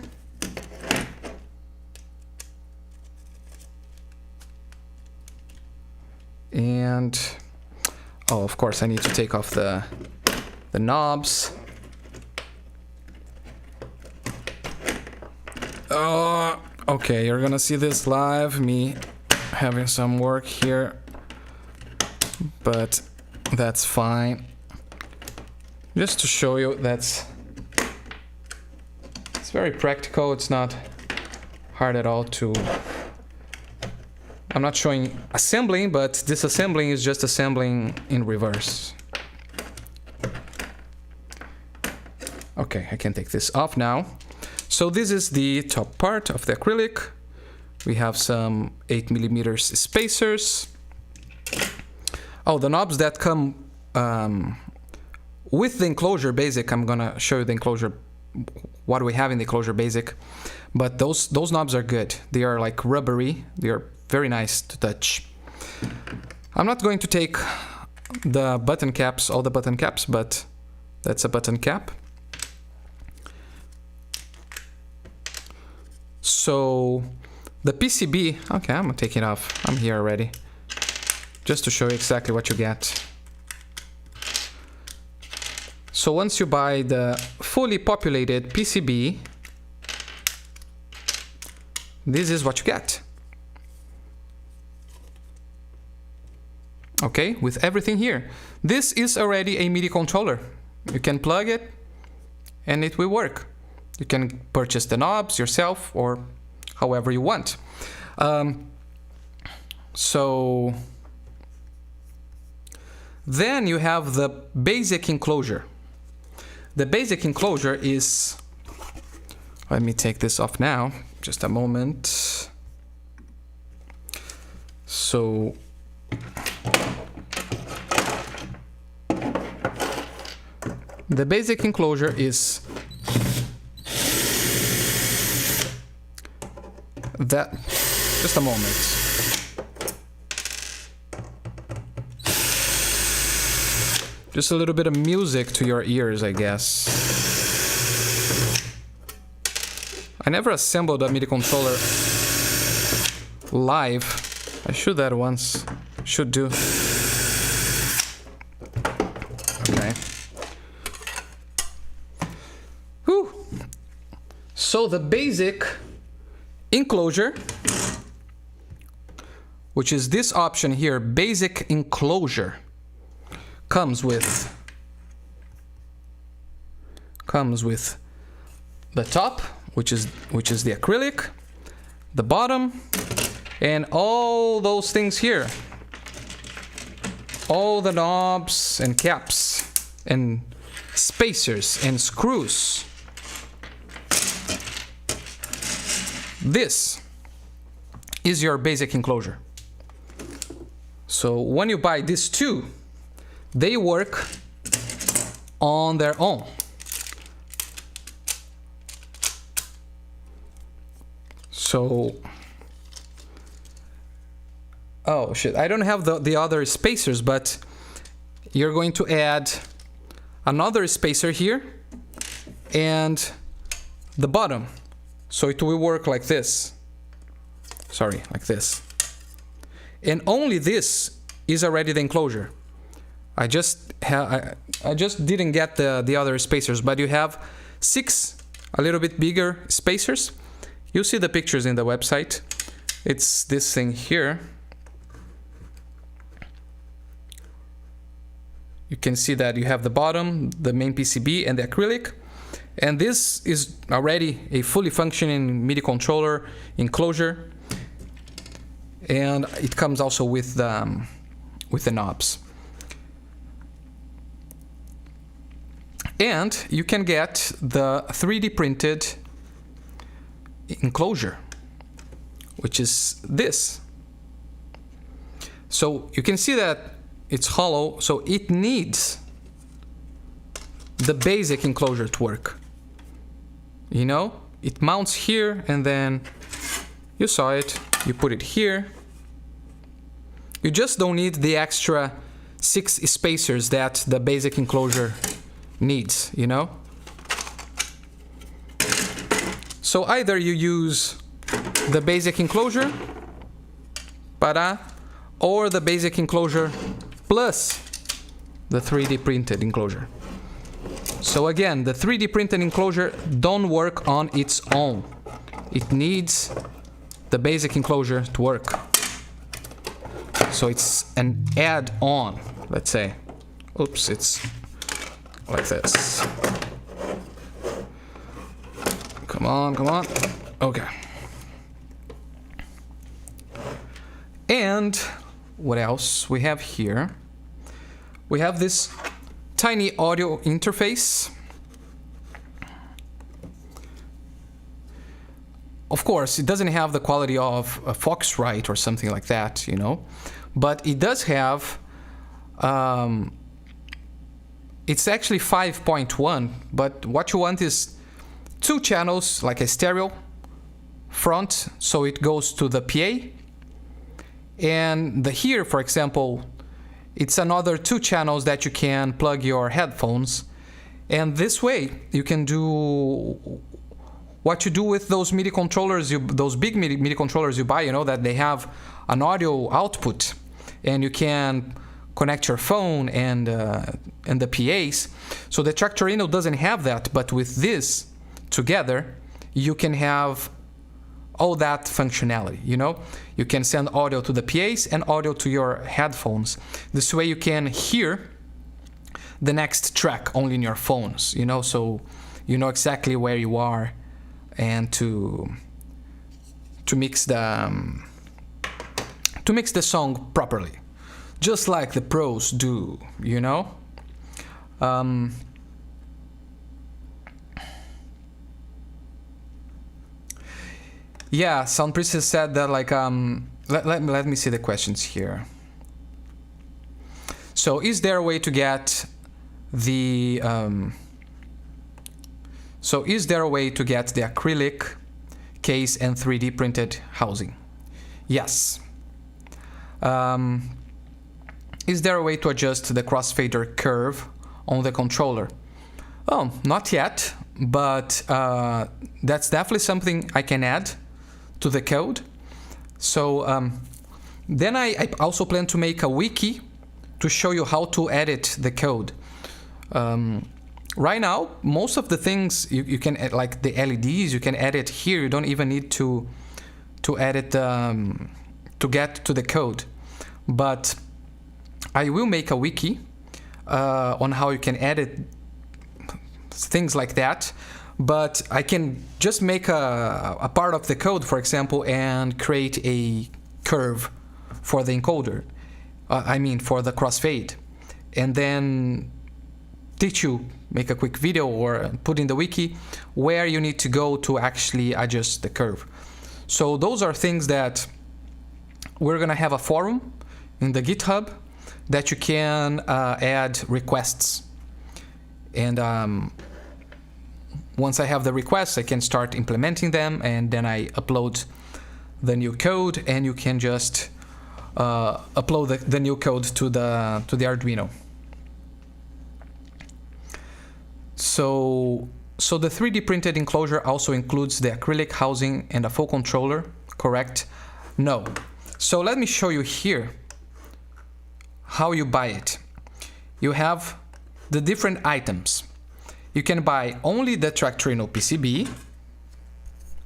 And oh, of course I need to take off the knobs. Okay, you're gonna see this live, me having some work here, but that's fine. Just to show you, it's very practical. It's not hard at all to. I'm not showing assembling, but disassembling is just assembling in reverse. Okay, I can take this off now. So this is the top part of the acrylic. We have some 8mm spacers. Oh, the knobs that come with the enclosure basic. I'm gonna show you the enclosure, what we have in the enclosure basic. But those knobs are good. They are like rubbery. They are very nice to touch. I'm not going to take the button caps, all the button caps, but that's a button cap. So the PCB, okay, I'm gonna take it off. I'm here already. Just to show you exactly what you get. So once you buy the fully populated PCB, this is what you get. Okay, with everything here. This is already a MIDI controller. You can plug it and it will work. You can purchase the knobs yourself or however you want. So then you have the basic enclosure. The basic enclosure is, let me take this off now, just a moment. So the basic enclosure is that. Just a moment. Just a little bit of music to your ears, I guess. I never assembled a MIDI controller live. I should that once. Should do. Okay. Whew. So the basic enclosure, which is this option here, basic enclosure, comes with the top, which is the acrylic, the bottom, and all those things here, all the knobs and caps and spacers and screws. This is your basic enclosure. So when you buy these two, they work on their own. So, oh shit, I don't have the other spacers, but you're going to add another spacer here and the bottom. So it will work like this. Sorry, like this. And only this is already the enclosure. I just didn't get the other spacers, but you have 6 a little bit bigger spacers. You'll see the pictures in the website. It's this thing here. You can see that you have the bottom, the main PCB, and the acrylic. And this is already a fully functioning MIDI controller enclosure. And it comes also with the knobs. And you can get the 3D printed enclosure, which is this. So you can see that it's hollow, so it needs the basic enclosure to work. You know, it mounts here, and then you saw it, you put it here. You just don't need the extra 6 spacers that the basic enclosure needs, you know? So either you use the basic enclosure, or the basic enclosure plus the 3D printed enclosure. So again, the 3D printed enclosure don't work on its own. It needs the basic enclosure to work. So it's an add-on, let's say. Oops, it's like this. Come on, come on. Okay. And what else we have here? We have this tiny audio interface. Of course, it doesn't have the quality of a Foxrite or something like that, you know, but it does have, it's actually 5.1, but what you want is 2 channels, like a stereo front, so it goes to the PA, and the here, for example, it's another 2 channels that you can plug your headphones, and this way you can do what you do with those MIDI controllers, those big MIDI controllers you buy, you know, that they have an audio output, and you can connect your phone and the PAs. So the Traktorino doesn't have that, but with this together, you can have all that functionality, you know? You can send audio to the PAs and audio to your headphones. This way you can hear the next track only in your phones, you know, so you know exactly where you are, and to mix the song properly, just like the pros do, you know. Yeah, Sound Priestess said that, like, let me see the questions here. So is there a way to get the So is there a way to get the acrylic case and 3D printed housing? Yes. Is there a way to adjust the crossfader curve on the controller? Oh, not yet, but that's definitely something I can add to the code. So then I also plan to make a wiki to show you how to edit the code. Right now, most of the things you can add, like the LEDs, you can edit here. You don't even need to edit to get to the code. But I will make a wiki on how you can edit things like that. But I can just make a part of the code, for example, and create a curve for the encoder. For the crossfade. And then teach you, make a quick video or put in the wiki where you need to go to actually adjust the curve. So those are things that we're gonna have a forum in the GitHub that you can add requests. And once I have the requests, I can start implementing them, and then I upload the new code, and you can just upload the new code to the Arduino. So the 3D printed enclosure also includes the acrylic housing and a full controller, correct? No. So let me show you here how you buy it. You have the different items. You can buy only the Traktorino PCB,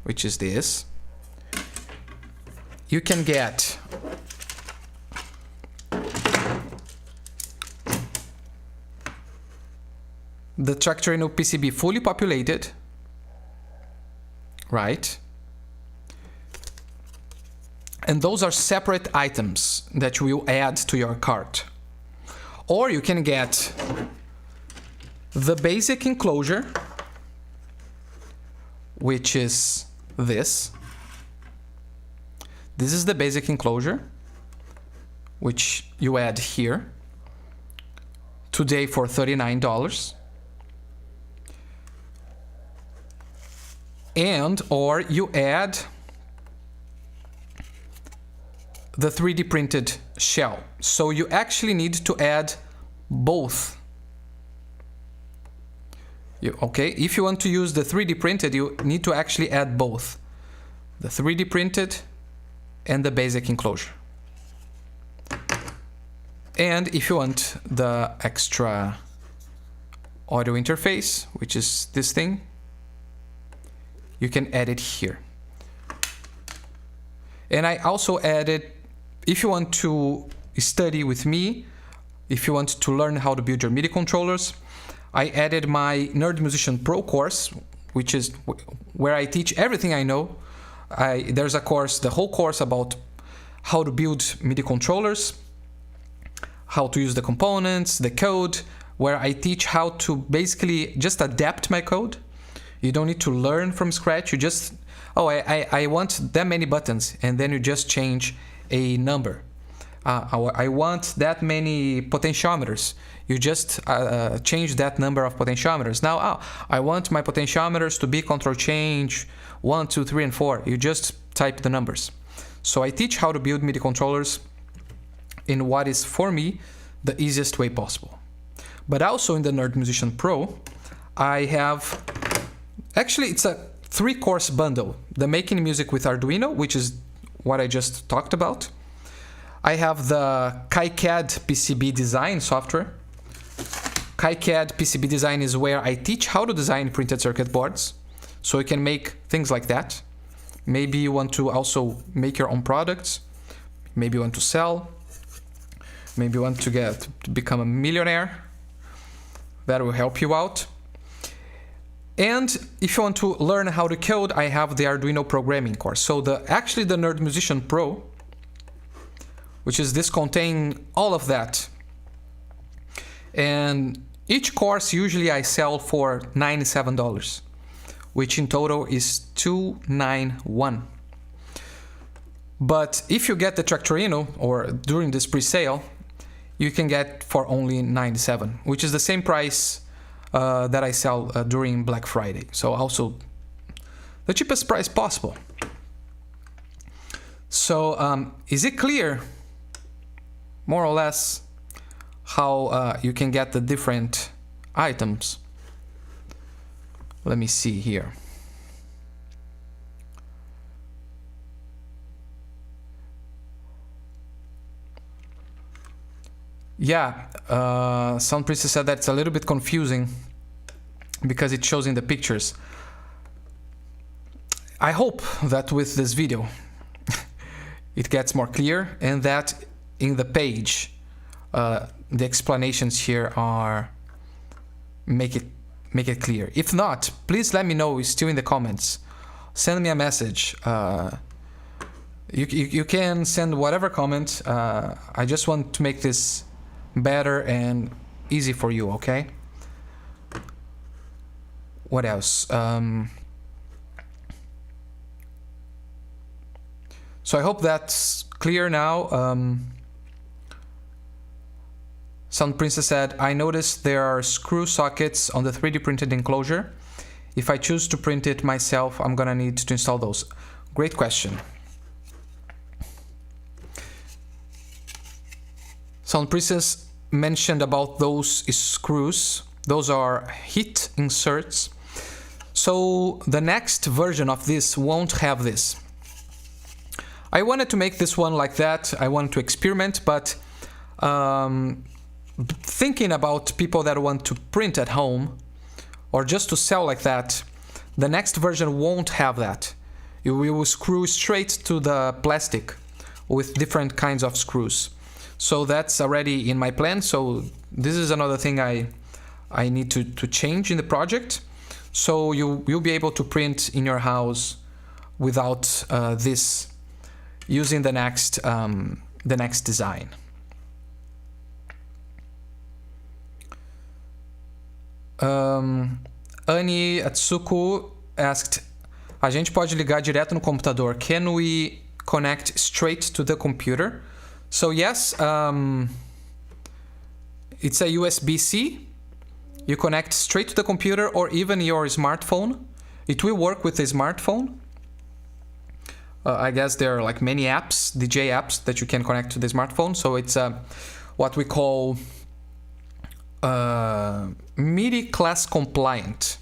which is this. You can get the Traktorino PCB fully populated, right? And those are separate items that you will add to your cart. Or you can get the basic enclosure, which is this. This is the basic enclosure, which you add here, today for $39. And or you add the 3D printed shell. So you actually need to add both. If you want to use the 3D printed, you need to actually add both. The 3D printed and the basic enclosure. And if you want the extra audio interface, which is this thing, you can add it here. And I also added, if you want to study with me, if you want to learn how to build your MIDI controllers, I added my Nerd Musician Pro course, which is where I teach everything I know. There's a course, the whole course about how to build MIDI controllers, how to use the components, the code, where I teach how to basically just adapt my code. You don't need to learn from scratch. You just, I want that many buttons, and then you just change a number. I want that many potentiometers. You just change that number of potentiometers. Now, I want my potentiometers to be control change 1, 2, 3, and 4. You just type the numbers. So I teach how to build MIDI controllers in what is, for me, the easiest way possible. But also in the Nerd Musician Pro, I have, actually it's a 3-course bundle. The Making Music with Arduino, which is what I just talked about. I have the KiCad PCB design software. KiCad PCB design is where I teach how to design printed circuit boards. So you can make things like that. Maybe you want to also make your own products. Maybe you want to sell. Maybe you want to become a millionaire. That will help you out. And if you want to learn how to code, I have the Arduino programming course. So actually the Nerd Musician Pro, which is this, contain all of that. And each course usually I sell for $97, which in total is $291. But if you get the Traktorino, or during this pre-sale, you can get for only $97, which is the same price that I sell during Black Friday. So also the cheapest price possible. So is it clear, more or less, how you can get the different items? Let me see here. Yeah, Sound Princess said that's a little bit confusing because it shows in the pictures. I hope that with this video it gets more clear, and that in the page the explanations here are make it clear. If not, please let me know still in the comments. Send me a message. You can send whatever comment. I just want to make this better and easy for you, okay? What else? So I hope that's clear now. Sound Princess said, I noticed there are screw sockets on the 3D printed enclosure. If I choose to print it myself, I'm gonna need to install those. Great question. Sound Princess mentioned about those screws. Those are heat inserts. So the next version of this won't have this. I wanted to make this one like that. I wanted to experiment, but thinking about people that want to print at home or just to sell like that, the next version won't have that. You will screw straight to the plastic with different kinds of screws. So that's already in my plan. So this is another thing I need to change in the project. So you'll be able to print in your house without this, using the next design. Annie Atsuko asked, a gente pode ligar direto no computador. Can we connect straight to the computer? So yes, it's a USB-C. You connect straight to the computer or even your smartphone. It will work with a smartphone. I guess there are like many apps, DJ apps, that you can connect to the smartphone. So it's what we call MIDI class compliant,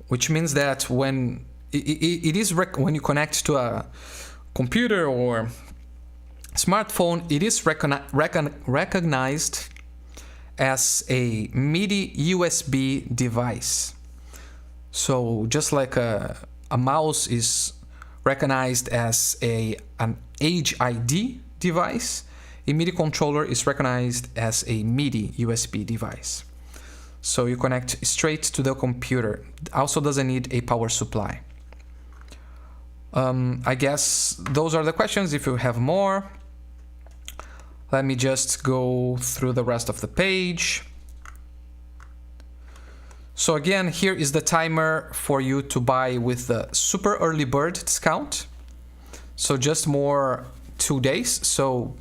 which means that when when you connect to a computer or smartphone, it is recognized as a MIDI USB device. So just like a mouse is recognized as an Age ID device, a MIDI controller is recognized as a MIDI USB device. So you connect straight to the computer. Also doesn't need a power supply. I guess those are the questions. If you have more, let me just go through the rest of the page. So again, here is the timer for you to buy with the super early bird discount. So just more 2 days. So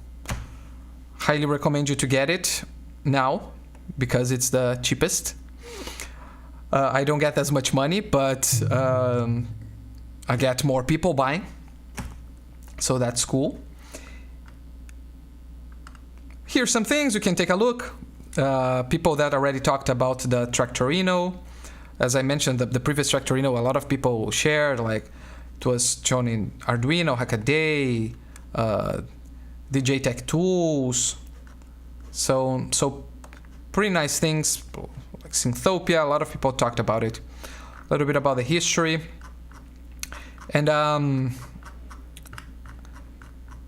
highly recommend you to get it now because it's the cheapest. I don't get as much money, but I get more people buying. So that's cool. Here's some things you can take a look. People that already talked about the Traktorino. As I mentioned, the previous Traktorino, a lot of people shared, like it was shown in Arduino, Hackaday, DJ Tech Tools. So pretty nice things, like Synthopia, a lot of people talked about it. A little bit about the history. And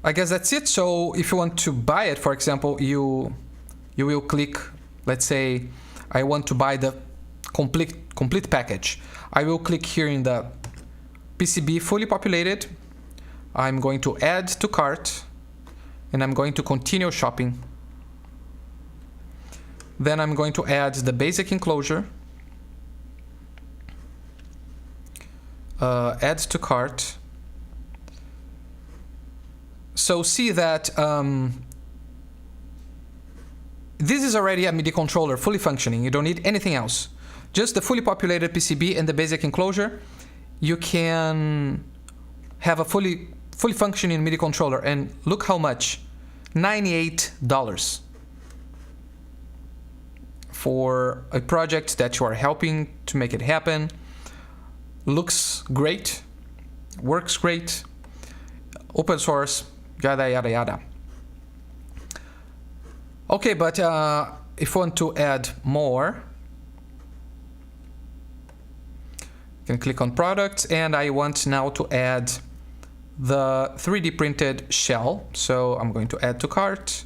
I guess that's it. So if you want to buy it, for example, you will click, let's say I want to buy the complete package. I will click here in the PCB fully populated. I'm going to add to cart and I'm going to continue shopping. Then I'm going to add the basic enclosure, add to cart. So see that this is already a MIDI controller, fully functioning. You don't need anything else. Just the fully populated PCB and the basic enclosure. You can have a fully functioning MIDI controller, and look how much, $98 for a project that you are helping to make it happen. Looks great, works great, open source, yada yada yada. Okay, but if you want to add more, you can click on products, and I want now to add the 3D printed shell. So I'm going to add to cart,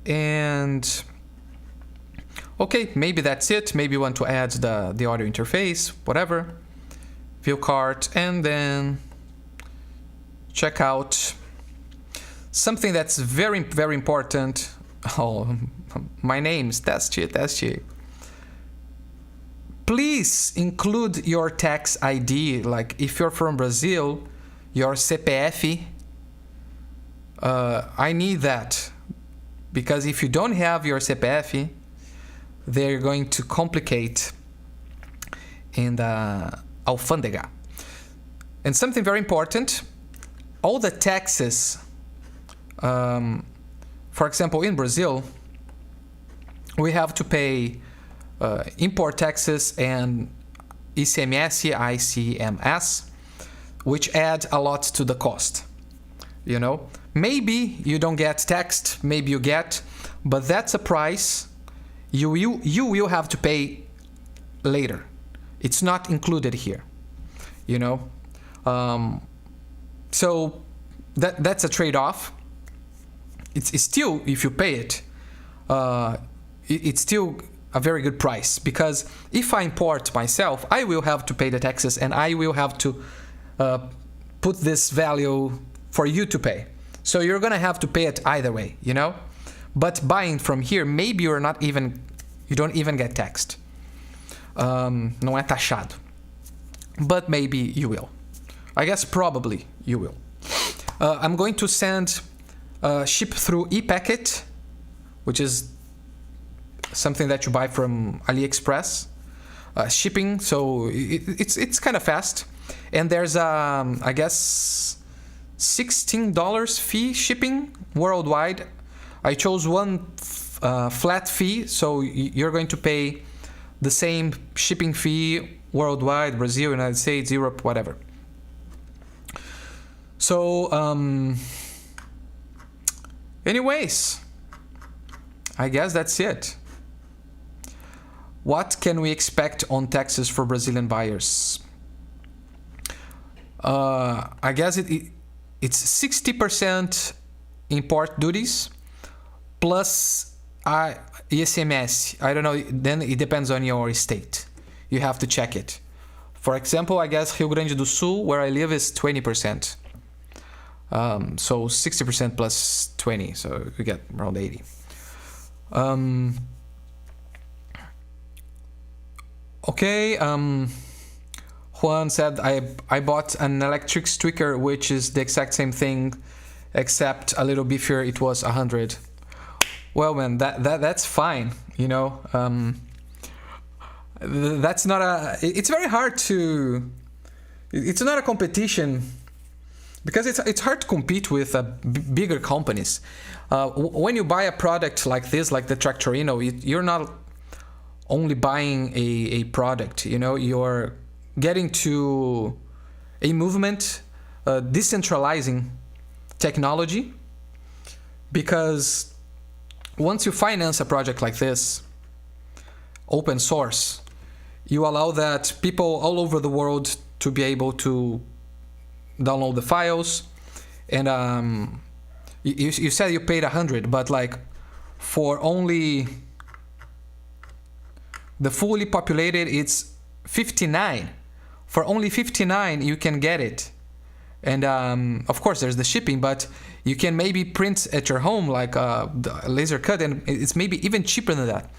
and okay, maybe that's it. Maybe you want to add the audio interface, whatever. View cart, and then check out something that's very, very important. Oh, my name's Teste. Please include your tax ID. Like if you're from Brazil, your CPF. I need that, because if you don't have your CPF, they're going to complicate in the alfândega. And something very important, all the taxes, for example, in Brazil, we have to pay import taxes and ICMS, ICMS, which add a lot to the cost. You know, maybe you don't get taxed, maybe you get, but that's a price you will have to pay later. It's not included here, you know. So that's a trade-off. It's still, if you pay it, it's still a very good price, because if I import myself, I will have to pay the taxes, and I will have to put this value for you to pay. So you're gonna have to pay it either way, you know. But buying from here, maybe you don't even get taxed. Não é taxado. But maybe you will. I guess probably you will. I'm going to send ship through ePacket, which is something that you buy from AliExpress. Shipping, so it's kind of fast. And there's I guess $16 fee shipping worldwide. I chose one flat fee, so you're going to pay the same shipping fee worldwide, Brazil, United States, Europe, whatever. So anyways, I guess that's it. What can we expect on taxes for Brazilian buyers? I guess it's 60% import duties plus ICMS. I don't know, then it depends on your state. You have to check it. For example, I guess Rio Grande do Sul, where I live, is 20%. So 60% plus 20, so you get around 80. Okay, Juan said, I bought an electric streaker, which is the exact same thing, except a little beefier. It was 100. Well, man, that's fine, you know. That's not a... It's very hard to... It's not a competition, because it's hard to compete with bigger companies. When you buy a product like this, like the Traktorino, you're not only buying a product, you know, you're getting to a movement, decentralizing technology, because once you finance a project like this, open source, you allow that people all over the world to be able to download the files. And you said you paid 100, but like for only the fully populated, it's 59. For only 59 you can get it. And of course there's the shipping, but you can maybe print at your home like the laser cut, and it's maybe even cheaper than that.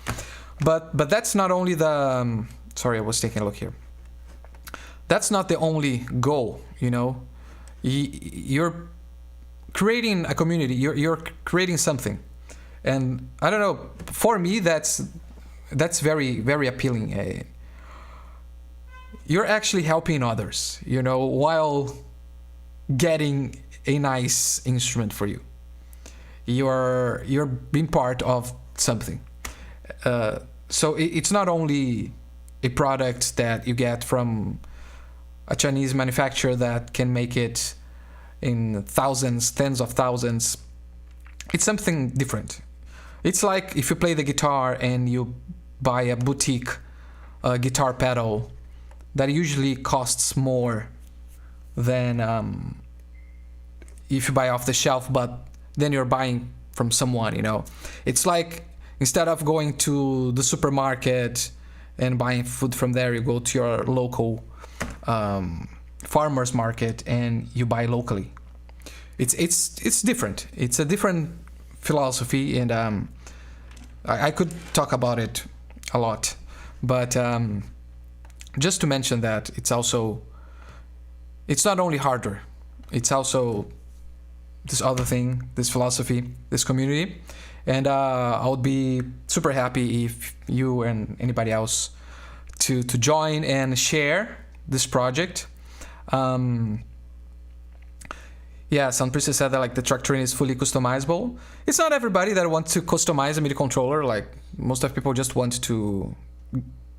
But that's not only the sorry, I was taking a look here. That's not the only goal, you know. You're creating a community, you're creating something, And I don't know, for me that's very, very appealing. You're actually helping others, you know, while getting a nice instrument for you. You're being part of something. So it's not only a product that you get from a Chinese manufacturer that can make it in thousands, tens of thousands. It's something different. It's like if you play the guitar and you buy a boutique guitar pedal that usually costs more than if you buy off the shelf, but then you're buying from someone, you know. It's like instead of going to the supermarket and buying food from there, you go to your local farmer's market and you buy locally. It's different. It's a different philosophy, and I could talk about it a lot, but just to mention that it's not only hardware, it's also this other thing, this philosophy, this community. And I would be super happy if you and anybody else to join and share this project. Yeah, Sound Priestess said that like the Traktorino is fully customizable. It's not everybody that wants to customize a MIDI controller. Like most of people just want to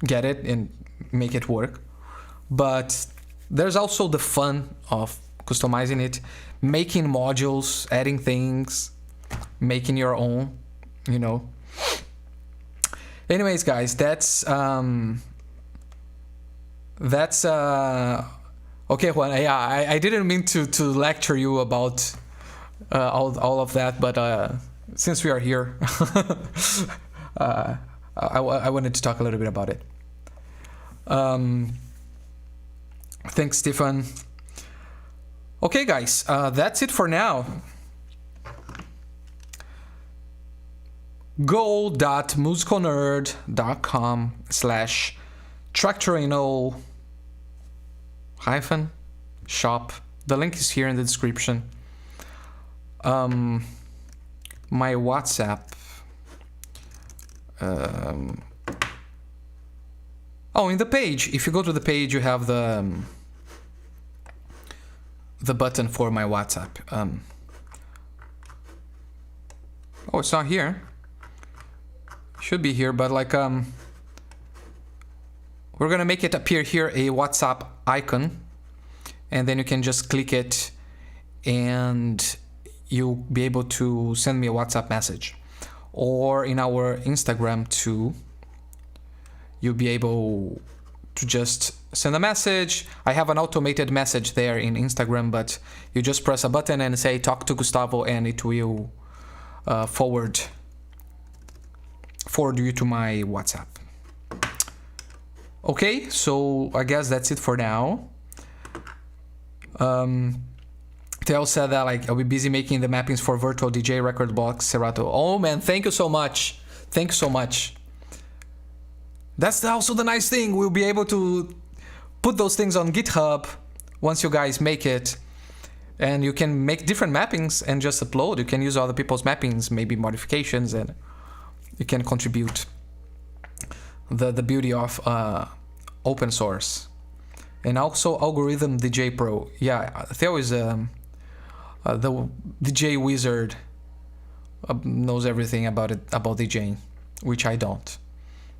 get it and make it work. But there's also the fun of customizing it, making modules, adding things, making your own, you know. Anyways, guys, that's okay, Juan. Yeah, I didn't mean to lecture you about all of that, but since we are here, I wanted to talk a little bit about it. Thanks, Stefan. Okay, guys, that's it for now. go.musicalnerd.com/Traktorino -shop. The link is here in the description. My WhatsApp. Oh, in the page. If you go to the page, you have the button for my WhatsApp. Oh, it's not here. Should be here, but like we're gonna make it appear here, a WhatsApp icon, and then you can just click it and you'll be able to send me a WhatsApp message. Or in our Instagram too, you'll be able to just send a message. I have an automated message there in Instagram, but you just press a button and say talk to Gustavo, and it will forward you to my WhatsApp. Okay, so I guess that's it for now. Theo said that like I'll be busy making the mappings for virtual DJ record box Serato. Oh man, thank you so much. Thank you so much. That's also the nice thing. We'll be able to put those things on GitHub once you guys make it, and you can make different mappings and just upload. You can use other people's mappings, maybe modifications, and you can contribute. The beauty of open source. And also Algorithm DJ Pro. Yeah, Theo is the DJ wizard, knows everything about DJing, which I don't.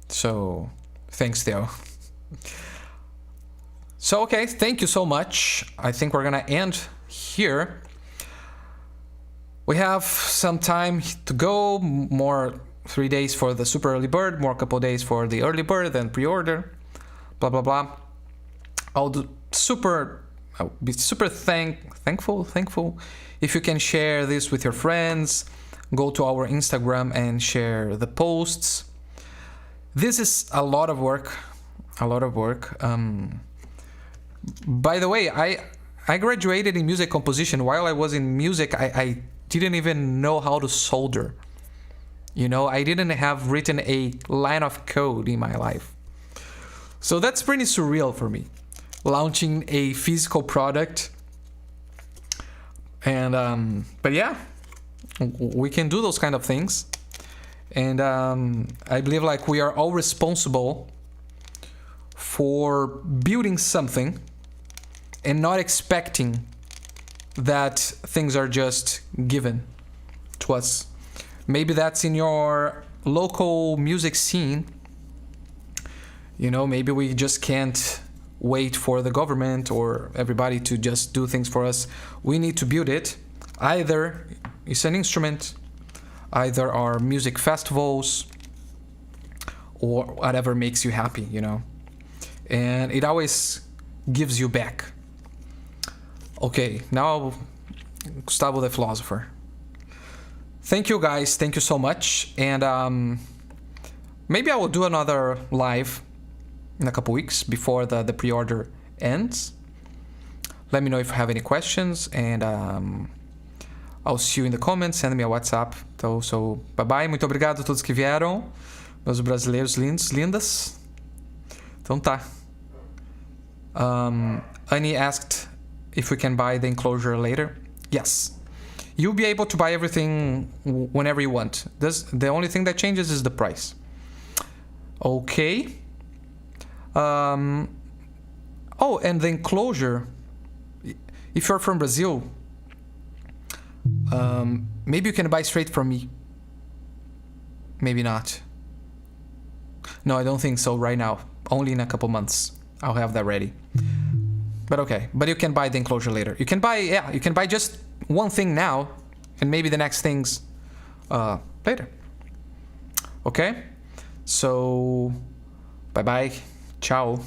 So thanks, Theo. So okay, thank you so much. I think we're gonna end here. We have some time to go, more 3 days for the super early bird, more couple days for the early bird and pre-order, blah blah blah. I'll be super thankful if you can share this with your friends. Go to our Instagram and share the posts. This is a lot of work, by the way, I graduated in music composition. While I was in music, I didn't even know how to solder. You know, I didn't have written a line of code in my life. So that's pretty surreal for me, launching a physical product. And but yeah, we can do those kind of things. And I believe like we are all responsible for building something and not expecting that things are just given to us. Maybe that's in your local music scene. You know, maybe we just can't wait for the government or everybody to just do things for us. We need to build it. Either it's an instrument, either our music festivals, or whatever makes you happy, you know. And it always gives you back. Okay, now Gustavo the Philosopher. Thank you guys, thank you so much. And maybe I will do another live in a couple weeks before the pre-order ends. Let me know if you have any questions, and I'll see you in the comments, send me a WhatsApp. Então, so, bye bye, muito obrigado a todos que vieram, meus brasileiros lindos, lindas. Então tá. Annie asked if we can buy the enclosure later. Yes. You'll be able to buy everything whenever you want. The only thing that changes is the price. Okay. Oh, and the enclosure, if you're from Brazil, maybe you can buy straight from me. Maybe not. No, I don't think so right now. Only in a couple months. I'll have that ready. But okay, but you can buy the enclosure later. You can buy, yeah, you can buy just one thing now, and maybe the next things later. Okay? So, bye-bye. Ciao.